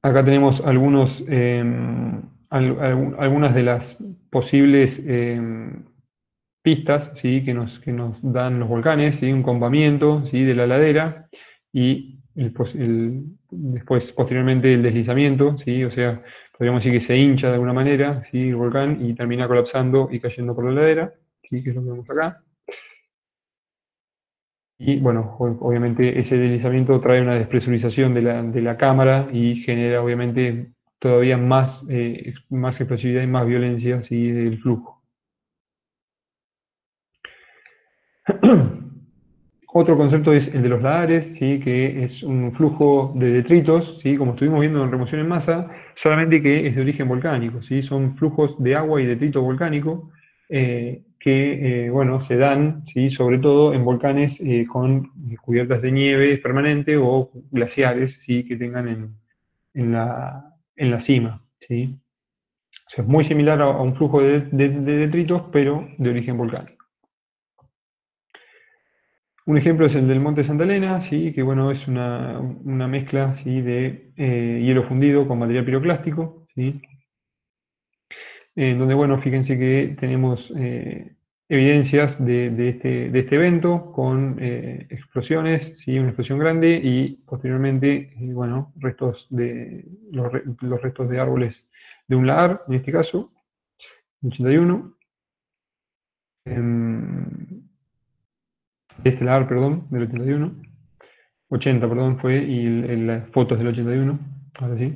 A: Acá tenemos algunas de las posibles pistas, ¿sí? Que nos dan los volcanes, ¿sí? Un combamiento, ¿sí? De la ladera y después, posteriormente, el deslizamiento, ¿sí? O sea, podríamos decir que se hincha de alguna manera, ¿sí? El volcán y termina colapsando y cayendo por la ladera, ¿sí? Que es lo que vemos acá. Y bueno, obviamente ese deslizamiento trae una despresurización de la cámara y genera obviamente todavía más explosividad y más violencia, ¿sí? Del flujo. Otro concepto es el de los lagares, ¿sí? Que es un flujo de detritos, ¿sí? Como estuvimos viendo en remoción en masa, solamente que es de origen volcánico, ¿sí? Son flujos de agua y detrito volcánico que bueno, se dan, ¿sí? Sobre todo en volcanes con cubiertas de nieve permanente o glaciares, ¿sí? Que tengan en la cima, ¿sí? O sea, es muy similar a un flujo de detritos, pero de origen volcánico. Un ejemplo es el del Monte Santa Elena, ¿sí? Que bueno, es una mezcla, ¿sí? De hielo fundido con material piroclástico, ¿sí? En donde, bueno, fíjense que tenemos evidencias de este evento con explosiones, ¿sí? Una explosión grande y posteriormente, bueno, los restos de árboles de un lahar, en este caso, 81, de este lahar, perdón, del 81. 80, perdón, fue, y las fotos del 81, ahora sí.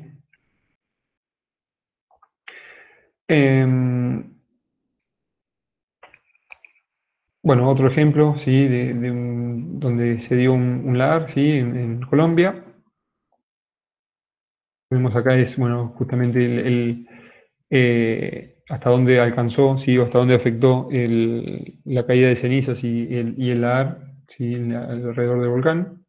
A: Em, bueno, otro ejemplo, sí, donde se dio un lagar, sí, en Colombia. Vemos acá es, bueno, justamente hasta dónde alcanzó, sí, o hasta dónde afectó la caída de cenizas y el lagar, sí, alrededor del volcán.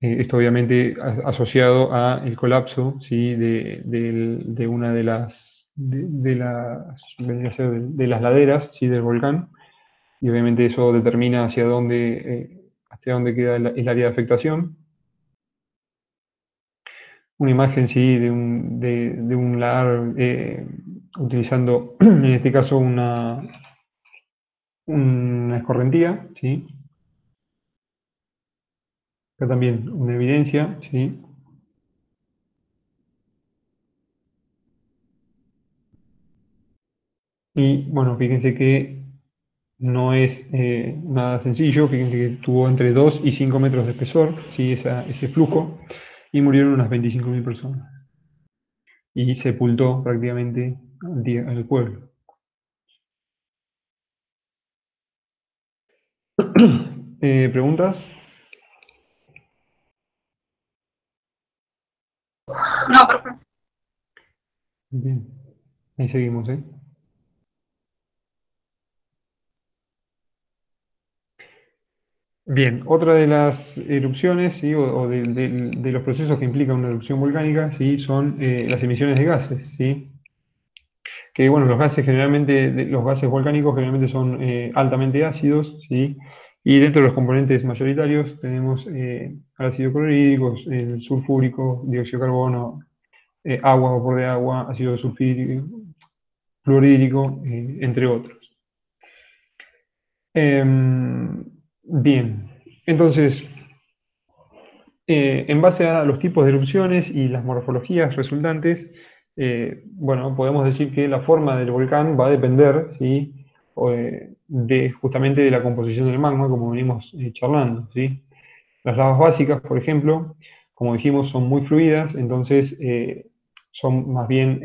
A: Esto obviamente asociado a el colapso, ¿sí? de una vendría a ser de las laderas, ¿sí? Del volcán, y obviamente eso determina hacia dónde queda el área de afectación. Una imagen, sí, de un lagar utilizando, en este caso, una escorrentía, ¿sí? Acá también una evidencia, ¿sí? Y bueno, fíjense que no es nada sencillo, fíjense que tuvo entre 2 y 5 metros de espesor, ¿sí? Ese flujo, y murieron unas 25.000 personas. Y sepultó prácticamente al pueblo. ¿Preguntas?
B: No, perfecto.
A: Bien, ahí seguimos, ¿eh? Bien, otra de las erupciones, ¿sí? o de los procesos que implican una erupción volcánica, ¿sí? Son las emisiones de gases, ¿sí? Que bueno, los gases volcánicos generalmente son altamente ácidos, ¿sí? Y dentro de los componentes mayoritarios tenemos ácido clorhídrico, el sulfúrico, dióxido de carbono, agua, vapor de agua, ácido sulfídrico, fluorhídrico, entre otros. Bien, entonces, en base a los tipos de erupciones y las morfologías resultantes, bueno, podemos decir que la forma del volcán va a depender, ¿sí? Justamente de la composición del magma, como venimos charlando, ¿sí? Las lavas básicas, por ejemplo, como dijimos, son muy fluidas, entonces son más bien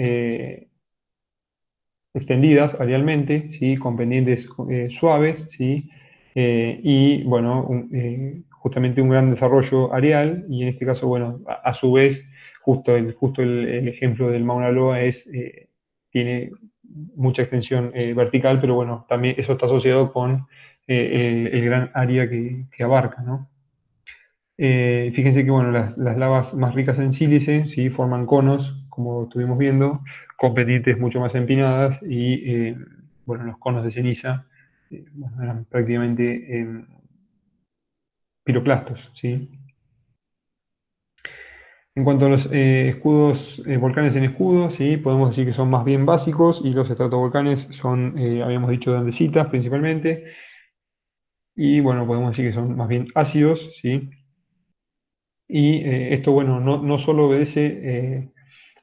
A: extendidas arealmente, ¿sí? Con pendientes suaves, ¿sí? Y bueno, justamente un gran desarrollo areal, y en este caso, bueno, a su vez, justo el ejemplo del Mauna Loa tiene mucha extensión vertical, pero bueno, también eso está asociado con el gran área que abarca, ¿no? Fíjense que bueno, las lavas más ricas en sílice, ¿sí? Forman conos, como estuvimos viendo, con pendientes mucho más empinadas y bueno, los conos de ceniza bueno, eran prácticamente piroclastos, ¿sí? En cuanto a los escudos, volcanes en escudo, ¿sí? Podemos decir que son más bien básicos y los estratovolcanes son, habíamos dicho, de andesitas principalmente. Y bueno, podemos decir que son más bien ácidos, ¿sí? Y esto, bueno, no solo obedece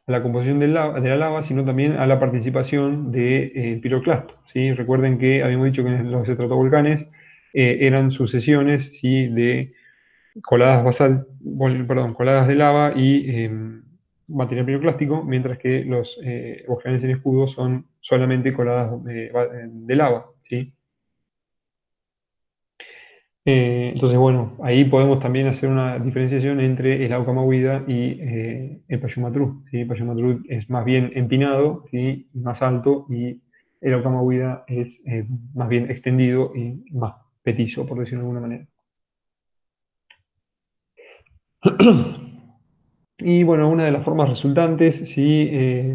A: a la composición de la lava, sino también a la participación del piroclasto, ¿sí? Recuerden que habíamos dicho que los estratovolcanes eran sucesiones, ¿sí? De coladas de lava y material piroclástico, mientras que los volcanes en escudo son solamente coladas de lava, ¿sí? Entonces, bueno, ahí podemos también hacer una diferenciación entre el Aucama Huida y el Payumatrú, ¿sí? El Payumatrú es más bien empinado, ¿sí? Y más alto, y el Aucama Huida es más bien extendido y más petizo, por decirlo de alguna manera. Y bueno, una de las formas resultantes, sí,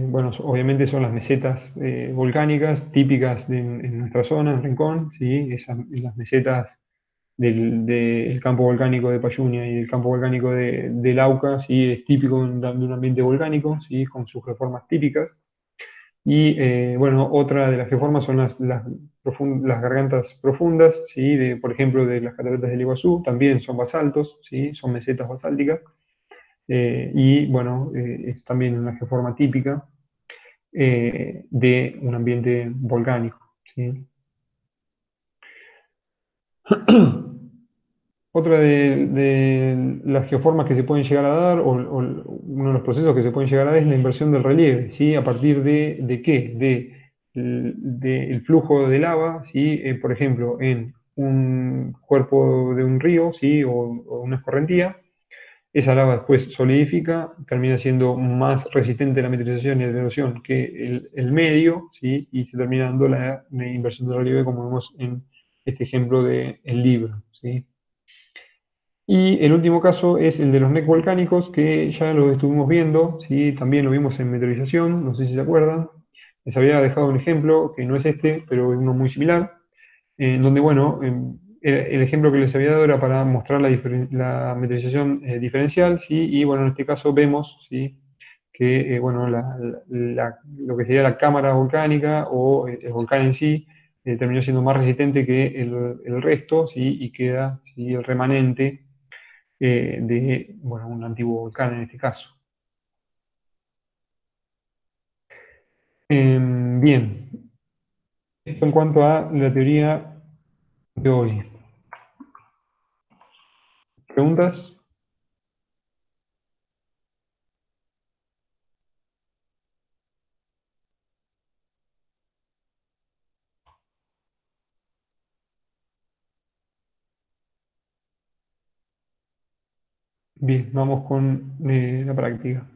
A: bueno, obviamente son las mesetas volcánicas típicas en nuestra zona, en Rincón, sí, las mesetas del campo volcánico de Payunia y del campo volcánico de Lauca, sí, es típico de un ambiente volcánico, sí, con sus reformas típicas. Y bueno, otra de las reformas son las gargantas profundas, sí, por ejemplo, de las cataratas del Iguazú, también son basaltos, sí, son mesetas basálticas. Y bueno, es también una geoforma típica de un ambiente volcánico, ¿sí? Otra de las geoformas que se pueden llegar a dar, o uno de los procesos que se pueden llegar a dar es la inversión del relieve, ¿sí? ¿A partir de qué? Del flujo de lava, ¿sí? Por ejemplo, en un cuerpo de un río, ¿sí? O una escorrentía. Esa lava después solidifica, termina siendo más resistente a la meteorización y a la erosión que el medio, ¿sí? Y se termina dando la inversión de relieve, como vemos en este ejemplo del libro, ¿sí? Y el último caso es el de los NEC volcánicos, que ya lo estuvimos viendo, ¿sí? También lo vimos en meteorización, no sé si se acuerdan. Les había dejado un ejemplo, que no es este, pero es uno muy similar, en donde, bueno, el ejemplo que les había dado era para mostrar la meteorización diferencial, ¿sí? Y bueno, en este caso vemos, ¿sí? Que, bueno, lo que sería la cámara volcánica o el volcán en sí terminó siendo más resistente que el resto, ¿sí? Y queda, ¿sí? El remanente de, bueno, un antiguo volcán en este caso. Bien, esto en cuanto a la teoría de hoy. ¿Preguntas? Bien, vamos con la práctica.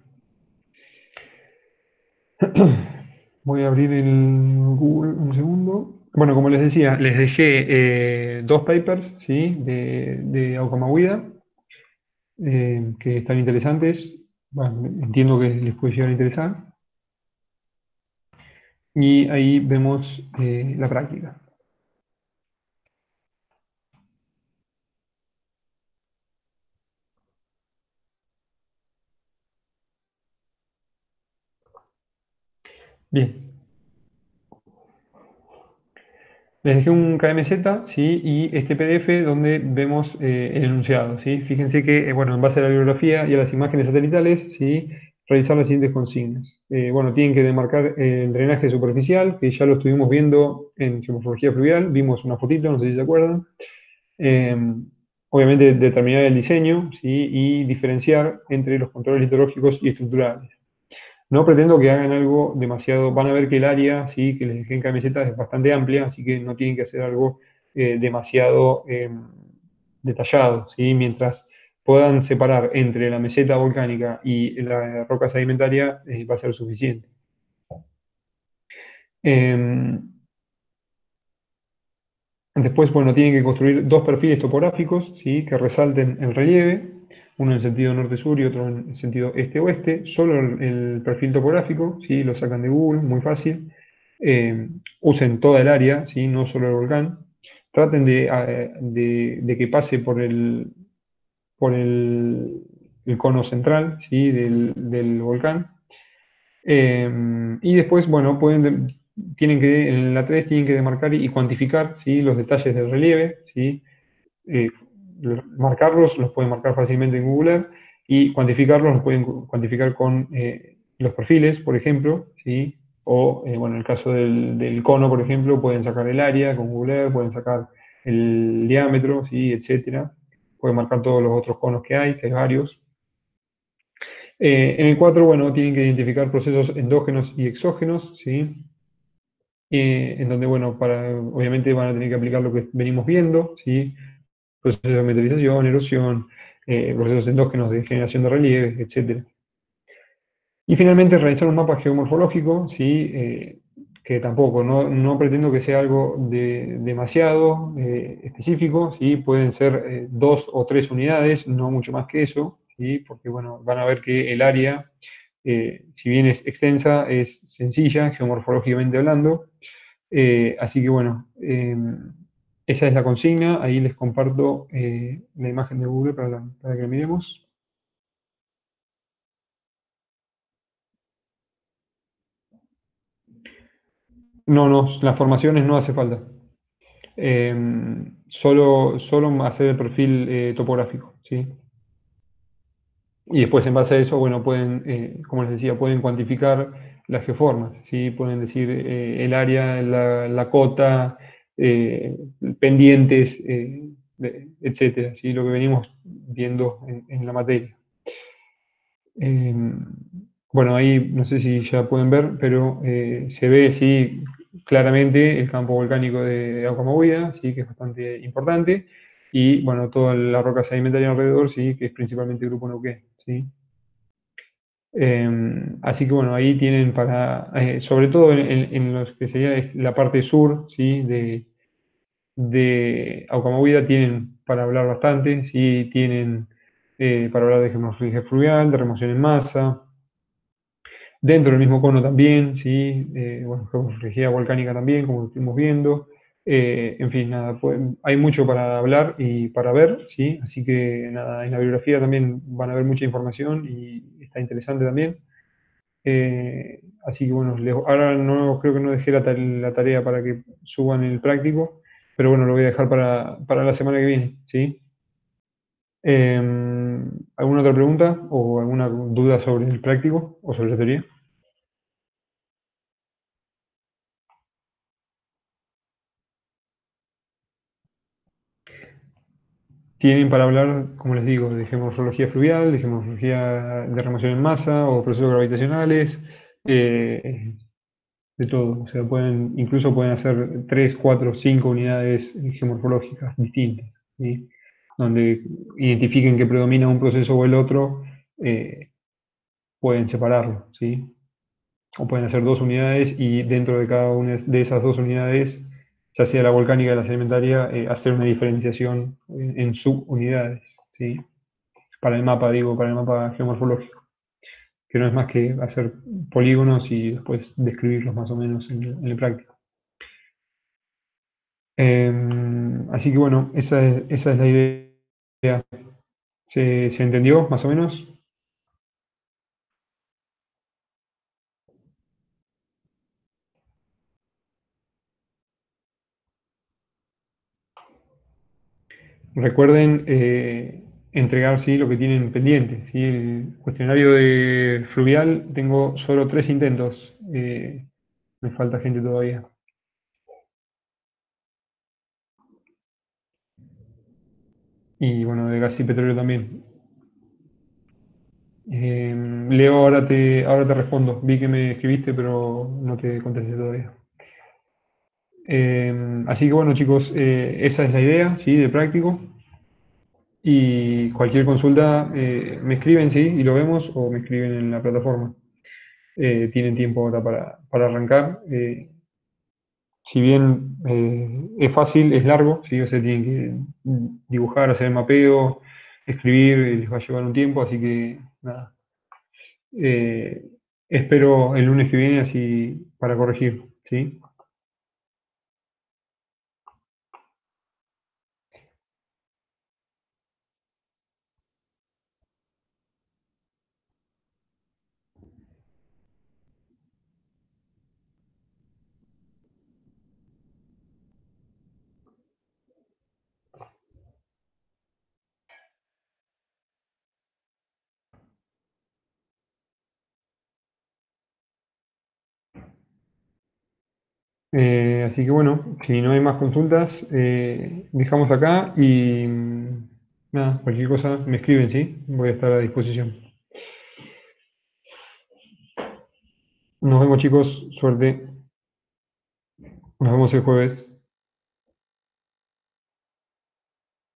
A: Voy a abrir el Google un segundo. Bueno, como les decía, les dejé dos papers, ¿sí? De Aucamahuida, que están interesantes. Bueno, entiendo que les puede llegar a interesar. Y ahí vemos la práctica. Bien, les dejé un KMZ, ¿sí? Y este PDF donde vemos el enunciado, ¿sí? Fíjense que, bueno, en base a la bibliografía y a las imágenes satelitales, ¿sí? Realizar las siguientes consignas. Bueno, tienen que demarcar el drenaje superficial, que ya lo estuvimos viendo en geomorfología fluvial, vimos una fotito, no sé si se acuerdan. Eh, Obviamente determinar el diseño, ¿sí? Y diferenciar entre los controles hidrológicos y estructurales. No pretendo que hagan algo demasiado, van a ver que el área, sí, que les dejé en camiseta es bastante amplia, así que no tienen que hacer algo demasiado detallado, ¿sí? Mientras puedan separar entre la meseta volcánica y la roca sedimentaria, va a ser suficiente. Eh, Después, bueno, tienen que construir dos perfiles topográficos, ¿sí? Que resalten el relieve, uno en sentido norte-sur y otro en sentido este-oeste. Solo el perfil topográfico, ¿sí? Lo sacan de Google, muy fácil. Usen toda el área, ¿sí? No solo el volcán. Traten de que pase por el el cono central, ¿sí? del volcán. Y después, bueno, tienen que, en la 3 tienen que demarcar y cuantificar, ¿sí? Los detalles del relieve, ¿sí? eh, Marcarlos, los pueden marcar fácilmente en Google Earth, y cuantificarlos, los pueden cuantificar con los perfiles, por ejemplo, ¿sí? O, bueno, en el caso del cono, por ejemplo, pueden sacar el área con Google Earth, pueden sacar el diámetro, ¿sí? Etcétera. Pueden marcar todos los otros conos que hay varios. En el 4 bueno, tienen que identificar procesos endógenos y exógenos, ¿sí? En donde, bueno, obviamente van a tener que aplicar lo que venimos viendo, ¿sí? Procesos de meteorización, erosión, procesos endógenos de generación de relieve, etc. Y finalmente realizar un mapa geomorfológico, ¿sí? Que tampoco, no pretendo que sea algo demasiado específico, ¿sí? Pueden ser 2 o 3 unidades, no mucho más que eso, ¿sí? Porque bueno, van a ver que el área, si bien es extensa, es sencilla geomorfológicamente hablando. Así que bueno, esa es la consigna. Ahí les comparto la imagen de Google para que la miremos. No, no, las formaciones no hace falta. Eh, solo hacer el perfil topográfico, ¿sí? Y después en base a eso, bueno, pueden, como les decía, pueden cuantificar las geoformas, ¿sí? Pueden decir el área, la cota, eh, pendientes, etcétera, ¿sí? Lo que venimos viendo en la materia. Eh, bueno, ahí no sé si ya pueden ver, pero se ve, sí, claramente el campo volcánico de Agua Movida, sí, que es bastante importante, y bueno, toda la roca sedimentaria alrededor, sí, que es principalmente el Grupo Neuquén, sí. Así que bueno, ahí tienen sobre todo en lo que sería la parte sur, sí, de Aucamovida tienen para hablar bastante, sí, tienen para hablar de geomorfología fluvial, de remoción en masa, dentro del mismo cono también, sí, bueno, geomorfología volcánica también, como lo estuvimos viendo. En fin, nada, hay mucho para hablar y para ver, sí, así que nada, en la bibliografía también van a ver mucha información y está interesante también. Así que bueno, ahora no creo que no dejé la tarea para que suban el práctico, pero bueno, lo voy a dejar para la semana que viene, ¿sí? Eh, ¿Alguna otra pregunta o alguna duda sobre el práctico o sobre la teoría? Tienen para hablar, como les digo, de geomorfología fluvial, de geomorfología de remoción en masa o procesos gravitacionales, eh, de todo. O sea, incluso pueden hacer 3, 4, 5 unidades geomorfológicas distintas, ¿sí? Donde identifiquen que predomina un proceso o el otro, eh, pueden separarlo, ¿sí? O pueden hacer 2 unidades y dentro de cada una de esas 2 unidades, ya sea la volcánica o la sedimentaria, hacer una diferenciación en subunidades, ¿sí? Para el mapa, digo, para el mapa geomorfológico, que no es más que hacer polígonos y después describirlos más o menos en el práctico. Así que bueno, esa es la idea. ¿Se entendió más o menos? Recuerden entregar, sí, lo que tienen pendiente, ¿sí? El cuestionario de fluvial tengo solo 3 intentos. Me falta gente todavía. Y bueno, de gas y petróleo también. Leo, ahora te respondo. Vi que me escribiste, pero no te contesté todavía. Así que bueno, chicos, esa es la idea, ¿sí? De práctico. Y cualquier consulta, me escriben, sí, y lo vemos, o me escriben en la plataforma. Tienen tiempo ahora para arrancar. Si bien es fácil, es largo, ¿sí? O sea, tienen que dibujar, hacer el mapeo, escribir, les va a llevar un tiempo, así que nada. Eh, Espero el lunes que viene así para corregir, ¿sí? Así que bueno, si no hay más consultas, dejamos acá y nada, cualquier cosa me escriben, ¿sí? Voy a estar a disposición. Nos vemos chicos, suerte. Nos vemos el jueves.